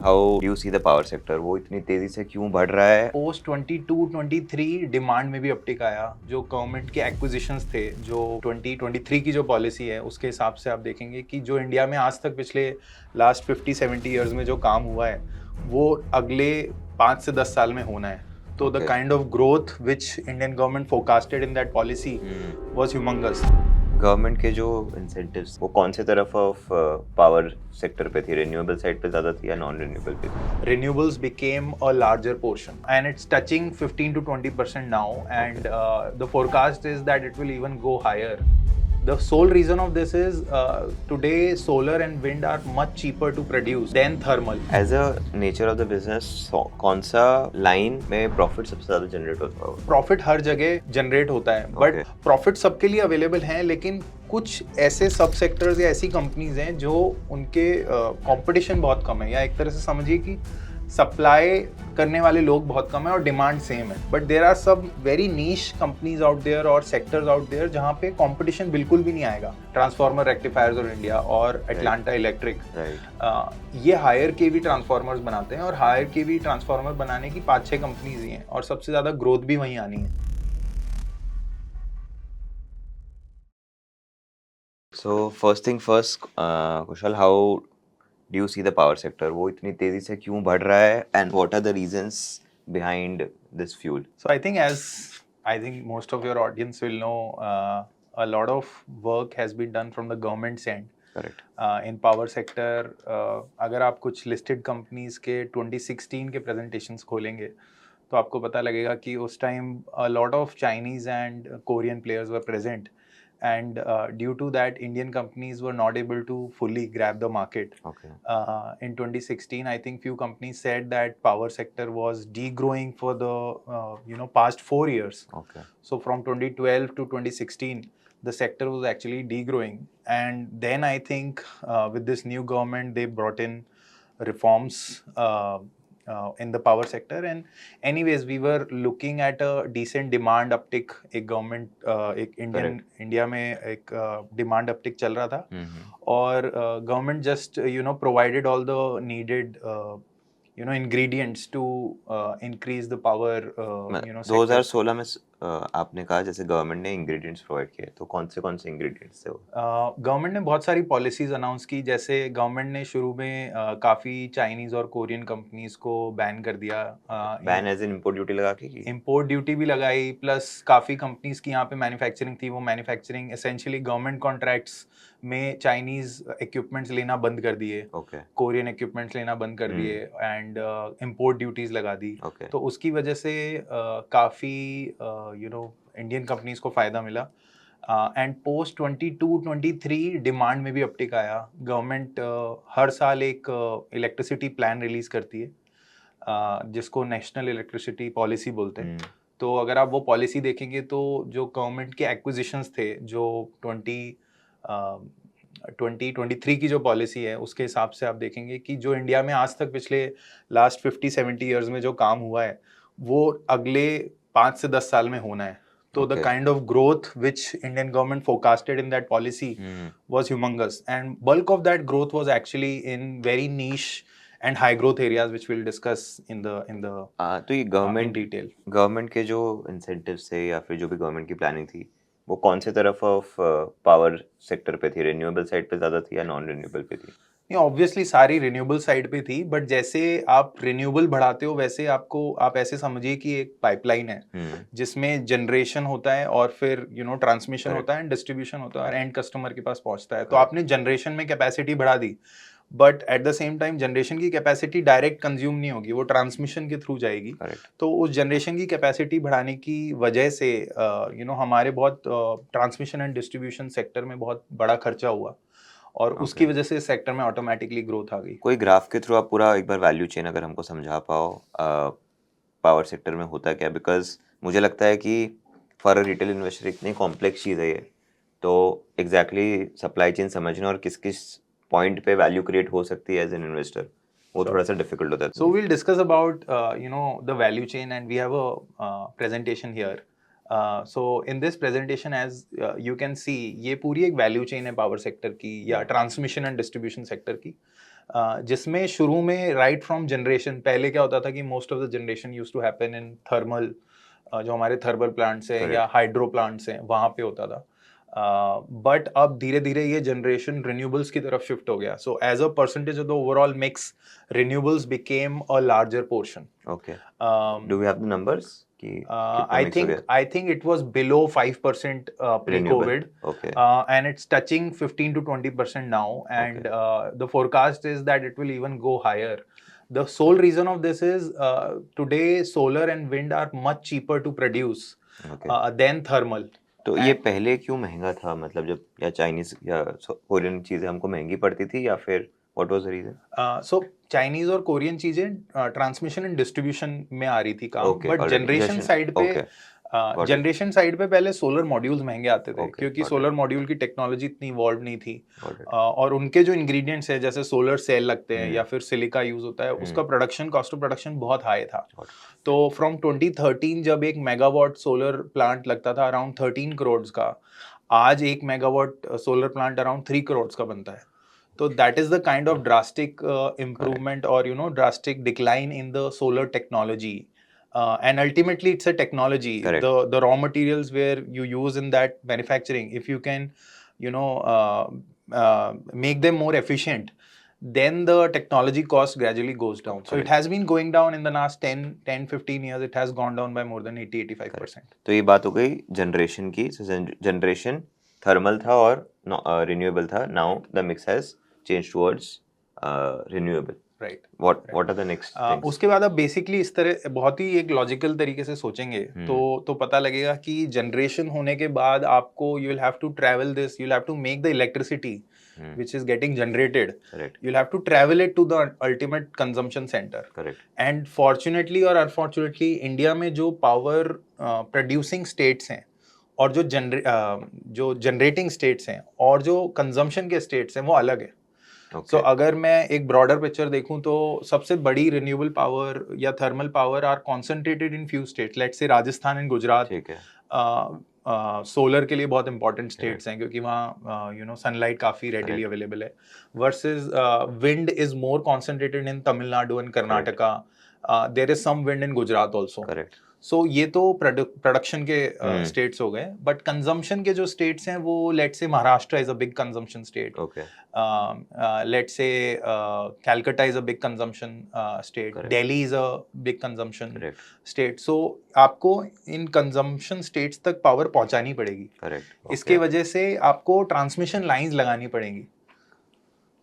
How do you see the power sector? वो इतनी तेजी से क्यों बढ़ रहा है? पोस्ट 22-23 डिमांड में भी अपटिक आया। जो गवर्नमेंट के एक्विजिशंस थे, जो 2023 की जो पॉलिसी है उसके हिसाब से आप देखेंगे कि जो इंडिया में आज तक पिछले लास्ट 50-70 इयर्स में जो काम हुआ है वो अगले 5 से 10 साल में होना है। तो the Okay. Kind of growth which Indian government forecasted in that policy was humongous. Government के जो इंसेंटिव्स वो कौन से तरफ ऑफ पावर सेक्टर पे थी? रिन्यूएबल साइड पे ज्यादा थी या नॉन रिन्यूएबल पे थी? Renewables became a larger portion and it's touching 15 to 20% now, and the forecast is that it will even go higher. The sole reason of this is today solar and wind are much cheaper to produce than thermal. As a nature of the business कौन सा line में profit सबसे ज्यादा generate होता होगा? Profit हर जगह generate होता है, बट Okay. प्रॉफिट सबके लिए अवेलेबल हैं, लेकिन कुछ ऐसे सब सेक्टर्स या ऐसी कंपनीज हैं जो उनके कंपटीशन बहुत कम है, या एक तरह से समझिए कि सप्लाई करने वाले लोग बहुत कम है और डिमांड सेम है। But there are some very niche companies out there और सेक्टर्स आउट देयर जहाँ पे कंपटीशन बिल्कुल भी नहीं आएगा। ट्रांसफार्मर रेक्टिफायर्स और इंडिया और एटलांटा इलेक्ट्रिक राइट। ये हायर केवी ट्रांसफार्मर्स बनाते हैं, और हायर केवी ट्रांसफार्मर बनाने की 5-6 कंपनीज ही हैं, और सबसे ज़्यादा ग्रोथ भी वहीं आनी है। So first thing first, Kushal, how do you see the power sector? वो इतनी तेजी से क्यों बढ़ रहा है and what are the reasons behind this fuel? So I think most of your audience will know, a lot of work has been done from the government's end. Correct. In power sector, अगर आप कुछ listed companies के 2016 के presentations खोलेंगे तो आपको पता लगेगा कि उस time a lot of Chinese and Korean players were present, and due to that Indian companies were not able to fully grab the market. Okay. In 2016, I think few companies said that power sector was degrowing for the past 4 years. Okay. So from 2012 to 2016, the sector was actually degrowing, and then I think with this new government they brought in reforms in the power sector, and anyways we were looking at a decent demand uptick. एक government एक India में एक demand uptick चल रहा था, और government just provided all the needed ingredients to increase the power sector. 2016 में आपने कहा जैसे गवर्नमेंट ने इंग्रेडिएंट्स प्रोवाइड किए, तो कौन से इंग्रेडिएंट्स थे वो? गवर्नमेंट ने बहुत सारी पॉलिसीज अनाउंस की। जैसे गवर्नमेंट ने शुरू में काफ़ी चाइनीज़ और कोरियन कंपनीज को बैन कर दिया। Ban as in import duty लगा के की? इम्पोर्ट ड्यूटी भी लगाई, प्लस काफ़ी कंपनीज की यहाँ पे मैन्युफैक्चरिंग थी, वो मैन्युफैक्चरिंग एसेंशियली गवर्नमेंट कॉन्ट्रैक्ट्स में चाइनीज़ इक्विपमेंट्स लेना बंद कर दिए, ओके। कोरियन इक्विपमेंट्स लेना बंद कर दिए, एंड इम्पोर्ट ड्यूटीज़ लगा दी। ओके। तो उसकी वजह से काफ़ी इंडियन कंपनीज को फ़ायदा मिला। एंड पोस्ट 22-23 डिमांड में भी अपटिक आया। गवर्नमेंट हर साल एक इलेक्ट्रिसिटी प्लान रिलीज़ करती है, जिसको नेशनल इलेक्ट्रिसिटी पॉलिसी बोलते हैं। तो अगर आप वो पॉलिसी देखेंगे तो जो गवर्नमेंट के एक्विजिशंस थे, जो 2023 की जो पॉलिसी है उसके हिसाब से आप देखेंगे कि जो इंडिया में आज तक पिछले लास्ट 50-70 इयर्स में जो काम हुआ है वो अगले 5 से 10 साल में होना है। तो the Okay. kind of growth which Indian government forecasted in that policy was humongous, and bulk of that growth was actually in very niche and high growth areas, which we'll discuss in the तो ये in detail. Government के जो incentives थे या फिर जो भी government की प्लानिंग थी, वो कौन से तरफ ऑफ पावर सेक्टर पे थी? रिन्यूएबल साइड पे ज्यादा थी या नॉन रिन्यूएबल पे थी? नहीं, ऑब्वियसली सारी रिन्यूएबल साइड पे थी, बट जैसे आप रिन्यूएबल बढ़ाते हो वैसे आप ऐसे समझिए कि एक पाइपलाइन है जिसमें जनरेशन होता है और फिर ट्रांसमिशन Correct. होता है, डिस्ट्रीब्यूशन होता है, और एंड कस्टमर के पास पहुंचता है। तो Correct. आपने जनरेशन में कैपेसिटी बढ़ा दी, but at the same time generation की कैपेसिटी डायरेक्ट कंज्यूम नहीं होगी, वो ट्रांसमिशन के थ्रू जाएगी। Correct. तो उस जनरेशन की कैपेसिटी बढ़ाने की वजह से हमारे बहुत ट्रांसमिशन एंड डिस्ट्रीब्यूशन सेक्टर में बहुत बड़ा खर्चा हुआ, और उसकी वजह से सेक्टर में ऑटोमेटिकली ग्रोथ आ गई। कोई ग्राफ के थ्रू आप पूरा एक बार वैल्यू चेन अगर हमको समझा पाओ, पावर सेक्टर में होता क्या? बिकॉज मुझे लगता है कि फॉर अ रिटेल इन्वेस्टर इतनी कॉम्प्लेक्स चीज़ है ये, तो एग्जैक्टली सप्लाई चेन समझना और किस किस पॉइंट पे वैल्यू क्रिएट हो सकती है एज एन इन्वेस्टर, वो थोड़ा सा डिफिकल्ट होता है। So we'll discuss about the value chain, and we have a presentation here. So in this presentation, as you can see, ये पूरी एक वैल्यू चेन है पावर सेक्टर की या ट्रांसमिशन एंड डिस्ट्रीब्यूशन सेक्टर की। जिसमें शुरू में राइट फ्रॉम जनरेशन, पहले क्या होता था कि most of the generation use to happen in thermal, जो हमारे थर्मल प्लांट्स हैं या Correct. हाइड्रो प्लांट्स हैं वहाँ पे होता था. बट अब धीरे धीरे ये जनरेशन रिन्यूएबल्स की तरफ शिफ्ट हो गया. So as a percentage of the overall mix, renewables became a larger portion. Okay. Do we have the numbers कि कितना I mix हो think गया? I think it was below 5% Renewable. pre-COVID, Okay. and it's touching 15 to 20% now, and Okay. the forecast is that it will even go higher. The sole reason of this is today solar and wind are much cheaper to produce Okay. than thermal. तो ये And पहले क्यों महंगा था, मतलब जब या Chinese या कोरियन चीजें हमको महंगी पड़ती थी, या फिर what was the reason? So Chinese और कोरियन चीजें ट्रांसमिशन एंड डिस्ट्रीब्यूशन में आ रही थी काम, Okay, but alright. Generation Generation. Side पे Okay. Got it. Generation side पे पहले सोलर मॉड्यूल्स महंगे आते थे, Okay, क्योंकि got it. सोलर मॉड्यूल की टेक्नोलॉजी इतनी इवॉल्व नहीं थी. Got it. और उनके जो इंग्रेडिएंट्स है, जैसे सोलर सेल लगते हैं या फिर सिलिका यूज होता है, उसका प्रोडक्शन, कॉस्ट ऑफ प्रोडक्शन बहुत हाई था. Got it. तो फ्रॉम 2013 जब एक मेगावाट सोलर प्लांट लगता था अराउंड 13 करोड़ का, आज एक megawatt solar plant around 3 crore का बनता है. So that is the kind of drastic improvement or drastic decline in the solar technology, and ultimately it's a technology. Correct. The raw materials where you use in that manufacturing, if you can make them more efficient, then the technology cost gradually goes down. So it Correct. has been going down in the last 10-15 years. It has gone down by more than 80-85%. तो ये बात हो गई generation की. Generation thermal था और renewable था. Now the mix has change towards renewable. Right. What are the next things? उसके बाद आप बेसिकली इस तरह बहुत ही एक लॉजिकल तरीके से सोचेंगे तो पता लगेगा कि जनरेशन होने के बाद आपको you will have to travel this, you will have to make the electricity which is getting generated. Correct. You'll have to travel it to the ultimate consumption center. Correct. And fortunately or unfortunately India में जो power producing states हैं और जो generating states हैं और जो consumption के states हैं वो अलग है. Okay. सो अगर मैं एक ब्रॉडर पिक्चर देखूं तो सबसे बड़ी रिन्यूएबल पावर या thermal power are concentrated in few states. Let's say Rajasthan and Gujarat ठीक है. सोलर के लिए बहुत इंपॉर्टेंट स्टेट्स हैं, क्योंकि वहाँ सनलाइट काफी रेडिली अवेलेबल है. Versus wind is more concentrated in Tamil Nadu and Karnataka. There is some wind in Gujarat also. Correct. So ये तो प्रोडक्शन के स्टेट्स हो गए, बट कंजम्पशन के जो स्टेट्स हैं वो let's say Maharashtra is a big consumption state. Okay. Let's say Calcutta is a big consumption state. Delhi is a big consumption state. So आपको इन कंजम्पशन स्टेट्स तक पावर पहुंचानी पड़ेगी. करेक्ट. इसके वजह से आपको ट्रांसमिशन लाइंस लगानी पड़ेंगी.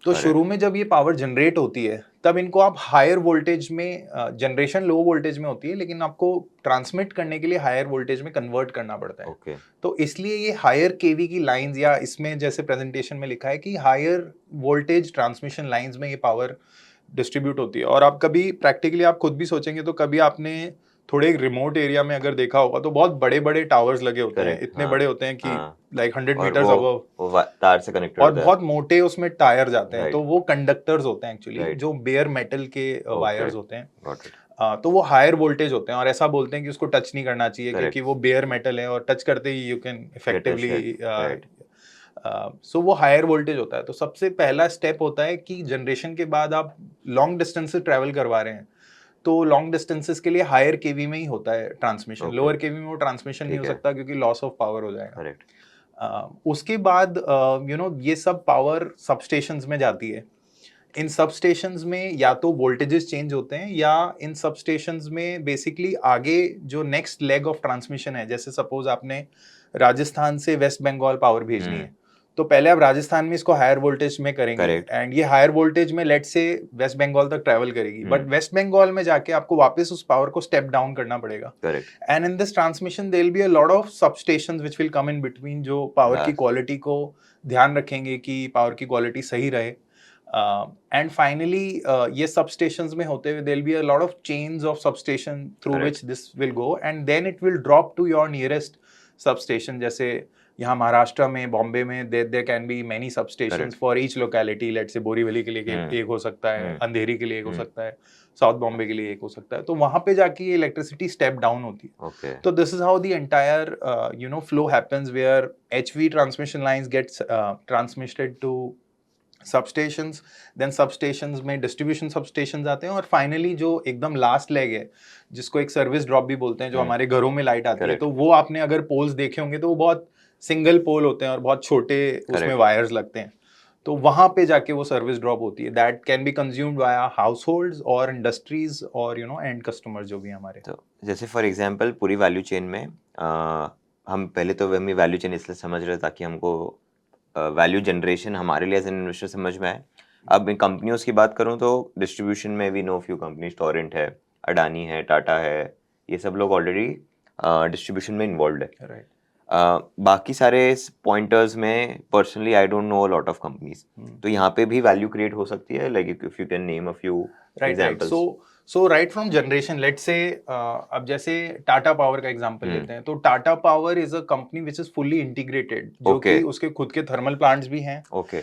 तो शुरू में जब ये पावर जनरेट होती है तब इनको आप हायर वोल्टेज में, जनरेशन लो वोल्टेज में होती है लेकिन आपको ट्रांसमिट करने के लिए हायर वोल्टेज में कन्वर्ट करना पड़ता है. Okay. तो इसलिए ये हायर केवी की लाइंस, या इसमें जैसे प्रेजेंटेशन में लिखा है कि हायर वोल्टेज ट्रांसमिशन लाइंस में ये पावर डिस्ट्रीब्यूट होती है. और आप कभी प्रैक्टिकली आप खुद भी सोचेंगे तो कभी आपने थोड़े रिमोट एरिया में अगर देखा होगा तो बहुत बड़े बड़े टावर्स लगे होते हैं. इतने बड़े होते हैं कि लाइक 100 मीटर्स अबव, तार से कनेक्टेड और बहुत मोटे उसमें टायर जाते हैं. Right. तो वो कंडक्टर्स होते हैं एक्चुअली, Right. जो बेयर मेटल के Okay. वायर्स होते हैं. Got it. तो वो हायर वोल्टेज होते हैं और ऐसा बोलते हैं कि उसको टच नहीं करना चाहिए. Correct. क्योंकि वो बेयर मेटल है और टच करते ही यू कैन इफेक्टिवली. Right. सो वो हायर वोल्टेज होता है. तो सबसे पहला स्टेप होता है कि जनरेशन के बाद आप लॉन्ग डिस्टेंस से ट्रैवल करवा रहे हैं तो लॉन्ग डिस्टेंसेस के लिए हायर केवी में ही होता है ट्रांसमिशन. Okay. लोअर केवी में वो ट्रांसमिशन नहीं हो सकता क्योंकि लॉस ऑफ पावर हो जाएगा. करेक्ट. उसके बाद ये सब पावर सबस्टेशंस में जाती है. इन सबस्टेशंस में या तो वोल्टेजेस चेंज होते हैं या इन सबस्टेशंस में बेसिकली आगे जो नेक्स्ट लेग ऑफ ट्रांसमिशन है, जैसे सपोज आपने राजस्थान से वेस्ट बंगाल पावर भेजनी है तो पहले आप राजस्थान में इसको हायर वोल्टेज में करेंगे एंड ये हायर वोल्टेज में लेट्स से वेस्ट बंगाल तक ट्रैवल करेगी. बट वेस्ट बंगाल में जाके आपको वापस उस पावर को स्टेप डाउन करना पड़ेगा. And in this transmission there will be a lot of substations which will come in between, जो पावर की क्वालिटी को ध्यान रखेंगे कि पावर की क्वालिटी सही रहे. एंड फाइनली ये सबस्टेशंस में होते हुए there will be a lot of chains of substation through which this will go and then it will drop to your nearest substation. जैसे यहाँ महाराष्ट्र में, बॉम्बे में there can be many substations for each locality. Let's say Borivali के लिए एक हो सकता है, अंधेरी के लिए एक हो सकता है, साउथ बॉम्बे के लिए एक हो सकता है. तो वहां पे जाके ये इलेक्ट्रिसिटी स्टेप डाउन होती है. तो this is how the entire flow happens where HV transmission lines gets transmitted to substations, then substations में डिस्ट्रीब्यूशन सबस्टेशंस आते हैं, और फाइनली जो एकदम लास्ट लेग है जिसको एक सर्विस ड्रॉप भी बोलते हैं, जो हमारे घरों में लाइट आती है, Correct. तो वो आपने अगर पोल्स देखे होंगे तो वो बहुत सिंगल पोल होते हैं और बहुत छोटे उसमें Correct. वायर्स लगते हैं, तो वहां पे जाके वो सर्विस ड्रॉप होती है, that can be consumed via house और इंडस्ट्रीज और एंड कस्टमर्स जो भी हैं हमारे। तो जैसे फॉर एग्जांपल पूरी वैल्यू चेन में हम पहले तो हम वैल्यू चेन इसलिए समझ रहे ताकि हमको वैल्यू जनरेशन हमारे लिए एज एन इन्वेस्टर समझ में आए। अब मैं कंपनियों की बात करूं तो डिस्ट्रीब्यूशन में we know few companies, Torrent है, अडानी है, टाटा है, ये सब लोग ऑलरेडी डिस्ट्रीब्यूशन में इन्वॉल्व है। राइट। बाकी सारे पॉइंटर्स में personally I don't know a lot of companies, तो यहाँ पे भी वैल्यू क्रिएट हो सकती है, like if you can name a few right. Examples. So right from generation, let's say अब जैसे टाटा पावर का एग्जांपल लेते हैं, तो Tata power is a company which is fully integrated, जो Okay. कि उसके खुद के थर्मल प्लांट्स भी हैं, ओके,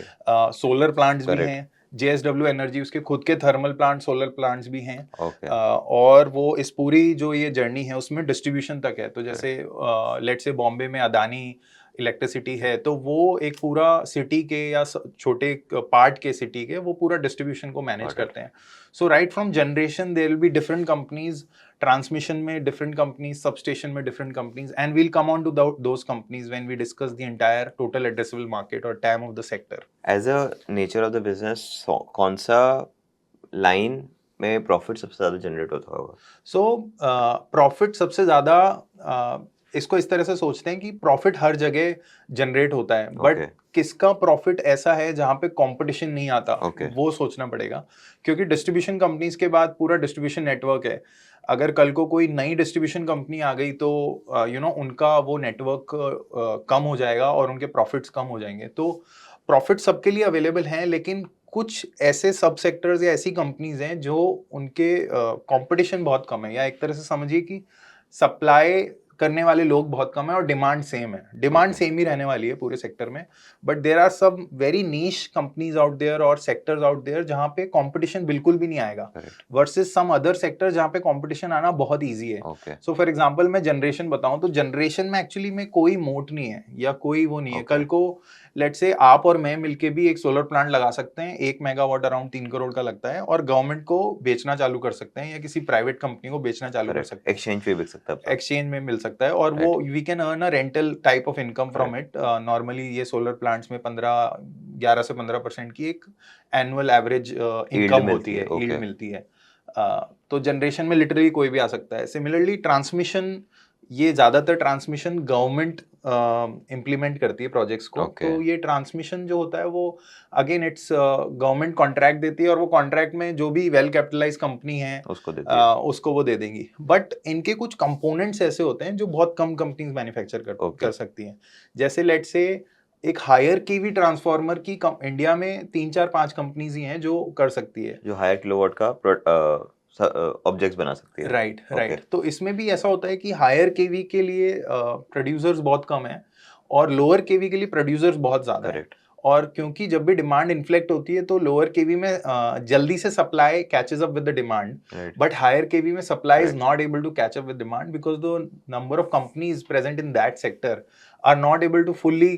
सोलर प्लांट्स भी Correct. हैं, JSW एनर्जी उसके खुद के थर्मल प्लांट, सोलर प्लांट्स भी हैं, ओके, और वो इस पूरी जो ये जर्नी है उसमें डिस्ट्रीब्यूशन तक है। तो जैसे लेट्स से बॉम्बे में अदानी इलेक्ट्रिसिटी है, तो वो एक पूरा सिटी के या छोटे पार्ट के सिटी के वो पूरा डिस्ट्रीब्यूशन को मैनेज Got it. करते हैं। So right from generation there will be different companies, transmission में डिफरेंट कंपनीज, सबस्टेशन में different companies, and we'll come on to those companies when we discuss the entire total addressable market और TAM of the sector. As a nature of the business कौन सा line में profit सबसे ज्यादा generate होता होगा? So profit सबसे ज्यादा, इसको इस तरह से सोचते हैं कि प्रॉफिट हर जगह जनरेट होता है, बट Okay. किसका प्रॉफिट ऐसा है जहां पे कंपटीशन नहीं आता, Okay. वो सोचना पड़ेगा। क्योंकि डिस्ट्रीब्यूशन कंपनीज के बाद पूरा डिस्ट्रीब्यूशन नेटवर्क है, अगर कल को कोई नई डिस्ट्रीब्यूशन कंपनी आ गई तो उनका वो नेटवर्क कम हो जाएगा और उनके प्रॉफिट्स कम हो जाएंगे। तो प्रॉफिट सबके लिए अवेलेबल हैं, लेकिन कुछ ऐसे सब सेक्टर्स या ऐसी कंपनीज हैं जो उनके कंपटीशन बहुत कम है, या एक तरह से समझिए कि सप्लाई करने वाले लोग बहुत कम है और डिमांड सेम है। Demand Okay. सेम ही रहने वाली है पूरे सेक्टर में, but there are some very niche companies out there और सेक्टर्स आउट देयर जहां पे कंपटीशन बिल्कुल भी नहीं आएगा, Correct. Versus some other sector जहां पे कंपटीशन आना बहुत इजी है। Okay. सो फॉर एग्जांपल मैं जनरेशन बताऊं तो जनरेशन में एक्चुअली में कोई मोट नहीं है या कोई वो नहीं है। Okay. कल को लेट्स से आप और मैं मिलके भी एक सोलर प्लांट लगा सकते हैं, 1 मेगावाट अराउंड 3 करोड़ का लगता है, और गवर्नमेंट को बेचना चालू कर सकते हैं या किसी प्राइवेट कंपनी को बेचना चालू कर Correct. सकते हैं, एक्सचेंज पे बिक सकता है आपका। एक्सचेंज में मिल सकता है, और वो we can earn a rental type of income from it. Normally ये सोलर प्लांट्स में 11 से 15% की एक एनुअल एवरेज इनकम होती है, यील्ड Okay. मिलती है। तो जनरेशन में लिटरली कोई भी आ सकता है। सिमिलरली ट्रांसमिशन, ये ज्यादातर ट्रांसमिशन गवर्नमेंट इम्प्लीमेंट करती है प्रोजेक्ट्स को। Okay. तो ये ट्रांसमिशन जो होता है वो अगेन इट्स गवर्नमेंट कॉन्ट्रैक्ट देती है, और वो कॉन्ट्रैक्ट में जो भी वेल कैपिटलाइज कंपनी है उसको देती है। उसको वो दे देंगी। बट इनके कुछ कंपोनेंट्स ऐसे होते हैं जो बहुत कम कंपनीज मैन्युफैक्चर Okay. कर सकती हैं। जैसे लेट्स से एक हायर कीवी ट्रांसफार्मर की इंडिया में 3 4 5 कंपनीज ही हैं जो कर सकती है। जो हायर किलोवाट का ऑब्जेक्ट्स बना सकती है। Right Okay. राइट। तो इसमें भी ऐसा होता है कि हायर केवी के लिए प्रोड्यूसर्स बहुत कम है और लोअर केवी के लिए प्रोड्यूसर्स बहुत ज्यादा है। Correct. और क्योंकि जब भी डिमांड इन्फ्लेक्ट होती है तो लोअर केवी में जल्दी से supply catches up with the demand, Right. But higher KV में supply is Correct. Not able to catch up with demand because the number of companies present in that sector are not able to fully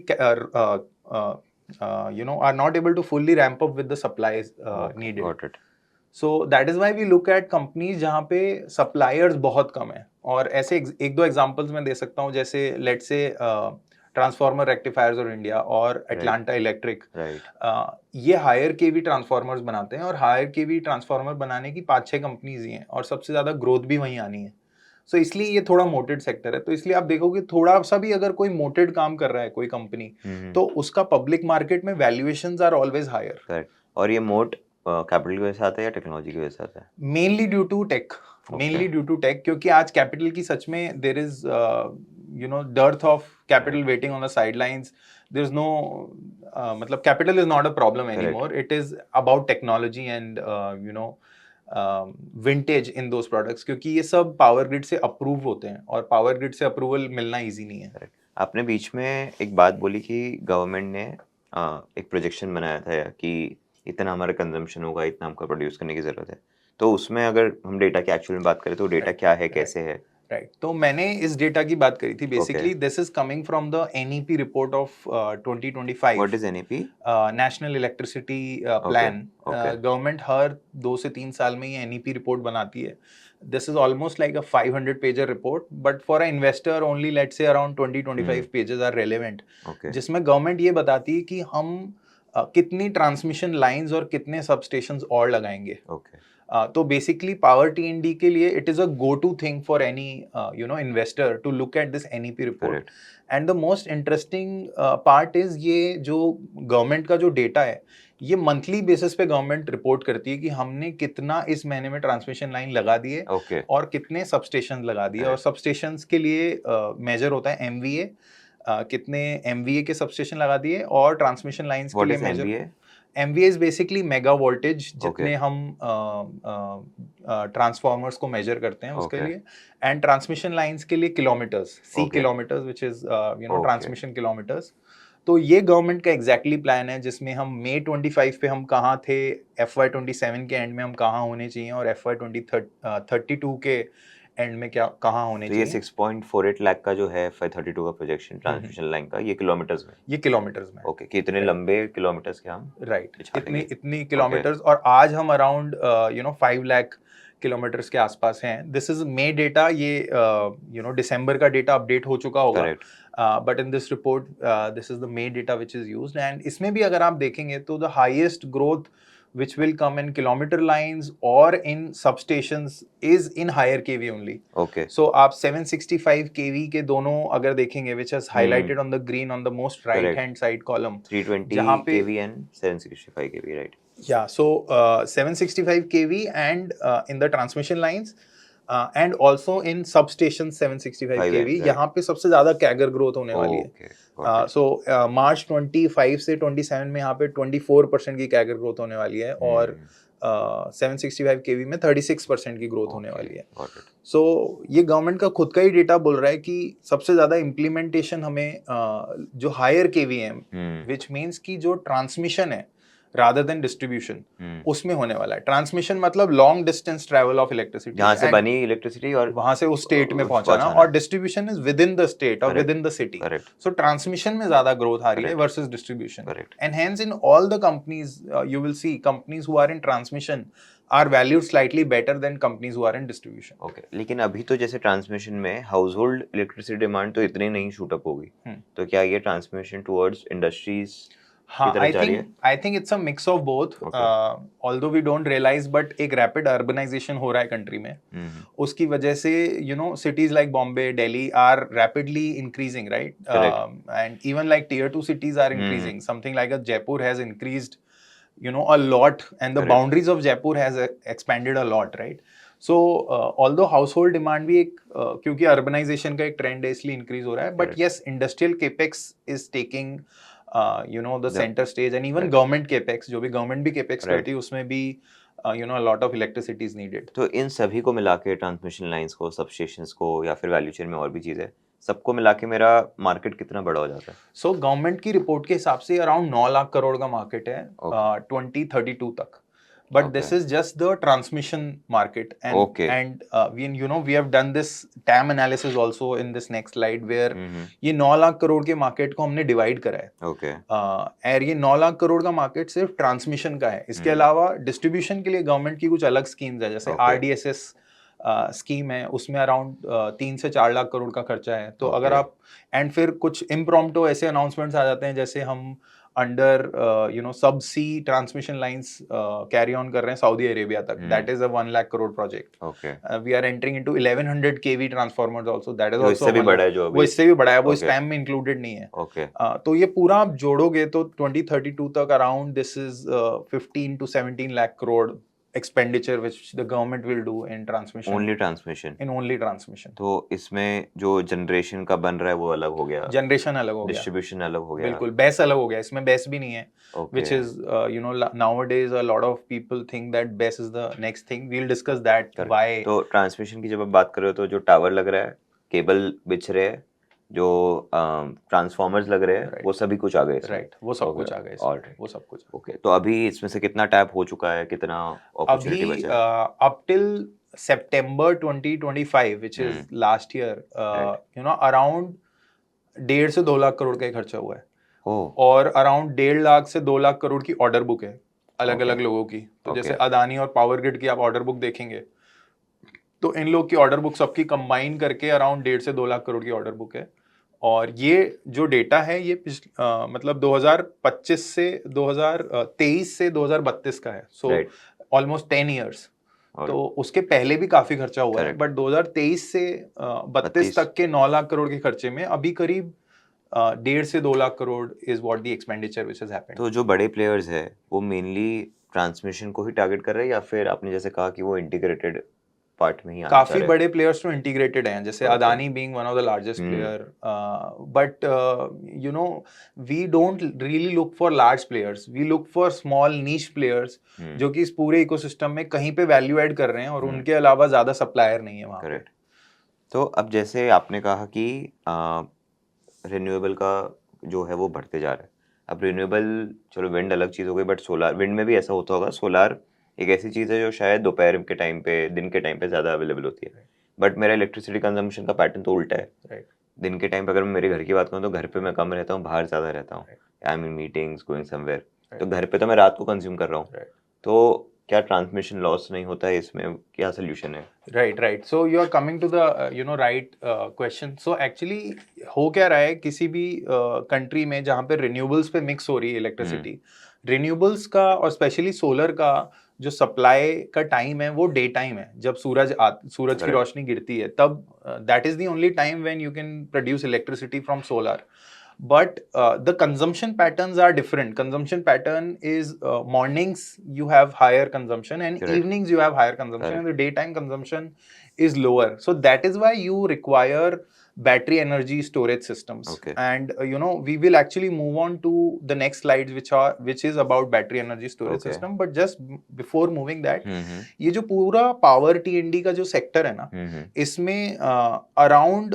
are not able to fully ramp up with the supplies Okay. needed. Got it. So that is why we look at companies जहाँ पे suppliers बहुत कम है। और ऐसे एक दो examples मैं दे सकता हूँ, जैसे लेट्स से ट्रांसफार्मर रेक्टिफायर्स और इंडिया और एटलांटा इलेक्ट्रिक। Right. ये हायर केवी ट्रांसफार्मर्स बनाते हैं, और हायर केवी ट्रांसफार्मर बनाने की 5-6 कंपनीज ही हैं, और सबसे ज्यादा ग्रोथ भी वहीं आनी है। सो इसलिए ये थोड़ा मोटेड सेक्टर है। तो इसलिए आप देखोगे थोड़ा सा भी अगर कोई मोटेड काम कर रहा है कोई कंपनी, तो उसका पब्लिक मार्केट में valuations are always higher. Correct. और ये मोट कैपिटल की वजह से आता है या टेक्नोलॉजी की वजह से आता है? Mainly due to tech, Okay. Mainly due to tech, क्योंकि आज कैपिटल की सच में there is dearth of capital waiting on the sidelines. There is no मतलब capital is not a problem anymore, it is about technology and vintage in those products, क्योंकि ये सब power grid से अप्रूव होते हैं और पावर ग्रिड से approval मिलना इजी नहीं है। Correct. आपने बीच में एक बात बोली कि गवर्नमेंट ने एक प्रोजेक्शन बनाया था कि इतना हमारा कंजम्पशन होगा, इतना हमको प्रोड्यूस करने की जरूरत है। तो उसमें अगर हम डेटा की एक्चुअल में बात करें तो डेटा क्या है, कैसे है? राइट तो मैंने इस डेटा की बात करी थी basically this is coming from the NEP report of 2025 what is NEP? National electricity okay, plan okay, government हर 2 से 3 साल में ये एनईपी रिपोर्ट बनाती है this is almost like a 500 pager report but for a investor only let's say around 20-25 pages are relevant okay, जिसमें government ये बताती है कि हम कितनी ट्रांसमिशन लाइंस और कितने सबस्टेशंस और लगाएंगे ओके, तो बेसिकली पावर टी के लिए it is a go to thing for any investor to look at this NEP report correct, and the most interesting part is ये जो गवर्नमेंट का जो डेटा है ये मंथली बेसिस पे गवर्नमेंट रिपोर्ट करती है कि हमने कितना इस महीने में ट्रांसमिशन लाइन लगा दी है ओके, और कितने सबस्टेशन लगा दिए और Correct. सबस्टेशंस के लिए मेजर होता है एमवीए कितने एमवीए के सबस्टेशन लगा दिए और ट्रांसमिशन लाइंस के व्हाट लिए is measure MBA? MVA is basically mega voltage जितने Okay. हम ट्रांसफॉर्मर्स को मेजर करते हैं उसके Okay. लिए एंड ट्रांसमिशन लाइंस के लिए किलोमीटर्स सी Okay. Kilometres which is Okay. Transmission kilometres तो ये गवर्नमेंट का एग्जैक्टली प्लान है जिसमें हम मई 25 पे हम कहाँ थे FY27 के एंड में हम कहाँ होने चाहिए और FY32 के एंड में क्या कहाँ होने तो ये चाहिए 6.48 लाख का जो है FY32 का प्रोजेक्शन ट्रांसमिशन लाइन का, ये किलोमीटर्स में? ये किलोमीटर्स में ओके, कि इतने लंबे किलोमीटर्स के हम राइट बिछा इतनी देंगे। इतनी किलोमीटर्स और आज हम अराउंड 5 लाख किलोमीटर्स के आसपास हैं दिस इज मे डेटा ये दिसंबर का डेटा अपडेट हो चुका होगा correct, but in this report this is the may data which is used and इसमें भी अगर आप देखेंगे तो the highest growth which will come in kilometer lines or in substations is in higher kV only. Okay, So आप 765 kV के दोनों अगर देखेंगे which is highlighted on the green on the most right Correct. hand side column 320 जहाँ पे kV and 765 kV, right? yeah so 765 kV and in the transmission lines and also in substation 765 5 kV right. यहाँ पे सबसे ज्यादा CAGR growth होने वाली है okay, got it. सो मार्च 25 से 27 में यहाँ पे 24% की कैगर ग्रोथ होने वाली है और 765 केवी में 36% की ग्रोथ होने Okay, वाली है got it. सो ये गवर्नमेंट का खुद का ही डेटा बोल रहा है कि सबसे ज्यादा इम्प्लीमेंटेशन हमें जो हायर केवी है विच मीन्स की जो ट्रांसमिशन है रादर देन डिस्ट्रीब्यूशन उसमें होने वाला है ट्रांसमिशन मतलब long distance travel of electricity जहाँ से बनी इलेक्ट्रिसिटी और वहां से उस स्टेट में पहुंचाना पहुंचाना। और distribution is with in the state और Correct. With in the city correct, so transmission में ज्यादा ग्रोथ आ रही है Correct. Versus distribution correct, and hence in all the companies you will see companies who are in transmission are valued slightly better than companies who are in distribution. Okay, लेकिन अभी तो जैसे transmission में house hold electricity demand तो इतनी नहीं shoot up होगी, तो क्या ये ट्रांसमिशन टुवर्ड्स इंडस्ट्रीज हाँ, की तरफ जा रही है? I think it's a mix of both. Okay. Although we don't realize, but एक rapid urbanization हो रहा है कंट्री में. उसकी वजह से cities like Bombay, Delhi are rapidly increasing, right? Correct. And even like tier 2 cities are increasing. Something like a Jaipur has increased, a lot, and the Correct. boundaries of Jaipur has expanded a lot, right? So although household demand भी एक क्योंकि urbanization का एक trend है इसलिए increase हो रहा है, but Correct. yes, industrial capex is taking the center stage and even Right. government capex जो भी government भी capex Right. करती है उसमें भी a lot of electricity is needed. तो इन सभी को मिला के ट्रांसमिशन लाइंस को, सबस्टेशंस को या फिर वैल्यू चेन में और भी चीज़ें, सबको मिला के मेरा मार्केट कितना बड़ा हो जाता है? So गवर्नमेंट की रिपोर्ट के हिसाब से अराउंड 9 लाख करोड़ का मार्केट है Okay. 2032 तक. But this Okay. is just the transmission market and Okay. we have done this TAM analysis also in this next slide where ये 9 लाख करोड़ के मार्केट को हमने डिवाइड करा है. ओके, और ये 9 लाख करोड़ का मार्केट सिर्फ ट्रांसमिशन का है. इसके अलावा डिस्ट्रीब्यूशन के लिए गवर्नमेंट की कुछ अलग स्कीम्स है जैसे Okay. RDSS स्कीम है उसमें अराउंड 3 से 4 लाख करोड़ का खर्चा है. तो अगर Okay. आप एंड फिर कुछ इम्प्रॉम्प्टो ऐसे अनाउंसमेंट्स आ जाते हैं जैसे हम under sub sea transmission lines carry on कर रहे हैं सऊदी अरेबिया तक. That is a 1 lakh crore project. Okay, we are entering into 1100 kV transformers also. That is जो आल्सो इससे भी बड़ा है जो वो अभी। इससे भी बड़ा है. वो इस Okay. टाइम में इंक्लूडेड नहीं है. ओके, तो ये पूरा आप जोड़ोगे तो 2032 तक around this is 15 to 17 lakh crore expenditure which the government will do in transmission. Only transmission. In only transmission. तो इसमें जो जनरेशन का बन रहा है वो अलग हो गया, जनरेशन अलग हो गया, डिस्ट्रीब्यूशन अलग हो गया, बिल्कुल बेस अलग हो गया. इसमें बेस भी नहीं है. Okay, Which is nowadays a lot of people think that BESS is the next thing. We'll discuss that. Correct. Why? तो ट्रांसमिशन की जब आप बात कर रहे हो तो जो टावर लग रहा है, केबल बिछ रहे हैं, जो ट्रांसफॉर्मर्स लग रहे हैं, Right. वो सभी कुछ आ गए इसमें। राइट वो सब हो कुछ गया. आ गया इसमें. Alright. वो सब कुछ ओके, तो अभी इसमें से कितना टैप हो चुका है, कितना अपॉर्चुनिटी अभी बचा है? Up till September 2025, which is last year, Right. you know, around 1.5 से 2 लाख करोड़ का ही खर्चा हुआ है, ओह, और अराउंड 1.5 लाख से 2 लाख करोड़ की ऑर्डर बुक है अलग अलग Okay. लोगों की। तो Okay. जैसे अदानी और पावर ग्रिड की आप ऑर्डर बुक देखेंगे, तो इन लोग की ऑर्डर बुक सबकी कंबाइन करके अराउंड 1.5 से 2 लाख करोड़ की ऑर्डर बुक है। और ये जो डेटा है ये मतलब 2025 से 2023 से 2032 का है, सो Right. Almost 10 years. और तो उसके पहले भी काफी खर्चा हुआ है, Correct. बट 2023 से 32 तक के 9 लाख करोड़ के खर्चे में अभी करीब 1.5 से 2 lakh crore is what the expenditure which has happened. तो जो बड़े प्लेयर्स है वो मेनली ट्रांसमिशन को ही टारगेट कर रहे हैं, या फिर आपने जैसे कहा कि वो इंटीग्रेटेड पार्ट में ही आना चाह काफी रहे हैं? बड़े प्लेयर्स तो इंटीग्रेटेड हैं, जैसे Okay. Adani being one of the largest player, but you know we don't really look for large players, we look for small niche players जो कि इस पूरे इकोसिस्टम में कहीं पे वैल्यू ऐड कर रहे हैं, और उनके अलावा ज्यादा सप्लायर नहीं है वहाँ पे। करेक्ट। तो अब जैसे आपने कहा कि रिन्यूएबल का जो है वो बढ़ते जा रहा है। अब रिन्यूएबल, चलो विंड अलग चीज़ हो गई, बट सोलार, विंड में भी ऐसा होता होगा, सोलार एक ऐसी चीज़ है जो शायद दोपहर के टाइम पे, दिन के टाइम पे ज़्यादा अवेलेबल होती है, बट मेरा इलेक्ट्रिसिटी कंजम्पशन का पैटर्न तो उल्टा है। राइट। दिन के टाइम पे अगर मैं मेरे घर की बात करूँ तो घर पे मैं कम रहता हूँ, बाहर ज़्यादा रहता हूँ, I mean meetings, going somewhere, तो घर पे तो मैं रात को कंज्यूम कर रहा हूँ। Right. तो क्या ट्रांसमिशन लॉस नहीं होता है, इसमें क्या सोल्यूशन है? right. So you are coming to the right question. So actually हो क्या रहा है किसी भी कंट्री में जहाँ पे रिन्यूएबल्स पे मिक्स हो रही है इलेक्ट्रिसिटी, रिन्यूएबल्स का और स्पेशली सोलर का जो सप्लाई का टाइम है वो डे टाइम है, जब सूरज की Correct. रोशनी गिरती है तब that is the only time when you can produce electricity from solar. But the consumption patterns are different. Consumption pattern is mornings you have higher consumption, and Correct. evenings you have higher consumption, Correct. and the daytime consumption is lower. So that is why you require battery energy storage systems. Okay. And we will actually move on to the next slides, which is about battery energy storage Okay. system. But just before moving that, हम्म ये जो पूरा power टी&डी का जो sector है ना, इसमें around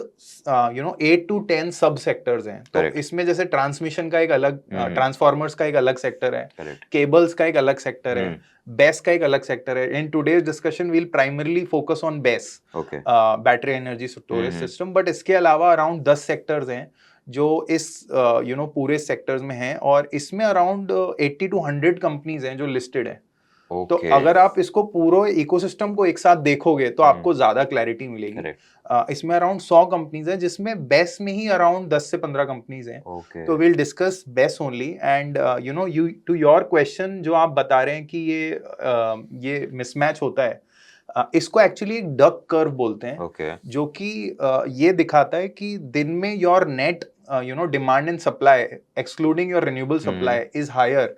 8 to 10 सब sectors हैं. तो Correct. इसमें जैसे ट्रांसमिशन का एक अलग, ट्रांसफॉर्मर्स का एक अलग सेक्टर है, Correct. केबल्स का एक अलग सेक्टर है, बेस का एक अलग सेक्टर है. In today's discussion will primarily focus on BESS, Okay. Battery energy storage system. But इसके अलावा अराउंड 10 सेक्टर्स हैं जो इस पूरे सेक्टर्स में हैं, और इसमें अराउंड 80 to 100 कंपनीज हैं जो लिस्टेड है. तो Okay. अगर आप इसको पूरे इकोसिस्टम को एक साथ देखोगे तो आपको ज्यादा क्लैरिटी मिलेगी. Correct. इसमें अराउंड 100 कंपनीज हैं, जिसमें बेस में ही अराउंड 10 से 15 कंपनीज हैं. Okay. तो will discuss BESS only. And you to your question जो आप बता रहे हैं कि ये मिसमैच होता है, इसको एक्चुअली एक डक कर्व बोलते हैं. Okay. जो कि ये दिखाता है कि दिन में your net demand and supply excluding your renewable supply is higher.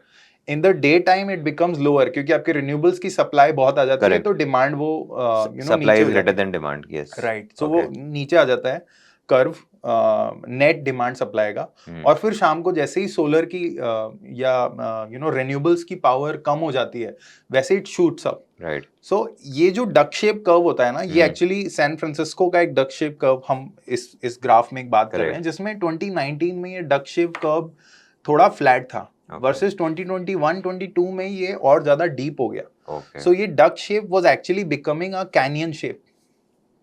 In the day time it becomes lower, क्योंकि आपके रिन्यूएबल्स की सप्लाई बहुत आ जाती है, तो डिमांड वो supply is greater than demand. Yes, right. So वो नीचे आ जाता है कर्व, नेट डिमांड सप्लाई का. और फिर शाम को जैसे ही सोलर की या रिन्यूएबल्स की पावर कम हो जाती है, वैसे इट शूट्स अप. राइट. सो ये जो डक शेप कर्व होता है ना, ये एक्चुअली सैन फ्रांसिस्को का एक डक शेप कर्व हम इस ग्राफ में एक बात कर रहे हैं, जिसमें 2019 में ये डक शेप कर्व थोड़ा फ्लैट था, वर्सेस 2021-22 में ये और ज्यादा डीप हो गया. सो ये duck shape was actually becoming a canyon shape.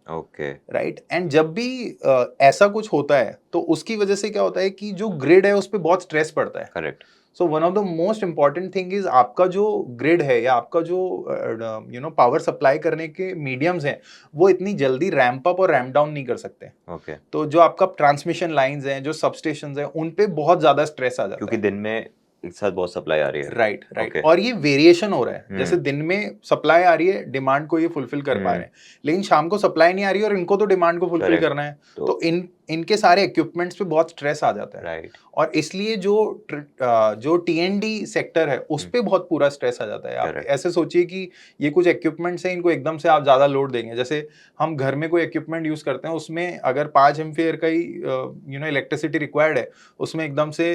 Okay. Right. And जब भी ऐसा कुछ होता है तो उसकी वजह से क्या होता है कि जो ग्रिड है उस पर बहुत स्ट्रेस पड़ता है. Correct. So one of the most important thing is आपका जो ग्रिड है या आपका जो पावर सप्लाई करने के मीडियम्स हैं, वो इतनी जल्दी रैंप अप और रैंप डाउन नहीं कर सकते. ओके. तो जो आपका ट्रांसमिशन लाइंस हैं, जो सबस्टेशंस हैं, उन पे बहुत ज्यादा स्ट्रेस आ जाता है, क्योंकि दिन में एक साथ बहुत सप्लाई आ रही है. राइट. और ये वेरिएशन हो रहा है. जैसे दिन में सप्लाई आ रही है, डिमांड को ये फुलफिल कर पा रहे हैं, लेकिन शाम को सप्लाई नहीं आ रही है और इनको तो डिमांड को फुलफिल करना है. तो इनके सारे इक्विपमेंट्स पे बहुत स्ट्रेस आ जाता है. राइट. और इसलिए जो टी&डी सेक्टर है उस पे बहुत पूरा स्ट्रेस आ जाता है. आप ऐसे सोचिए कि ये कुछ इक्विपमेंट्स हैं, इनको एकदम से आप ज्यादा लोड देंगे. जैसे हम घर में कोई इक्विपमेंट यूज करते हैं, उसमें अगर 5 एम्पियर का ही इलेक्ट्रिसिटी रिक्वायर्ड है, उसमें एकदम से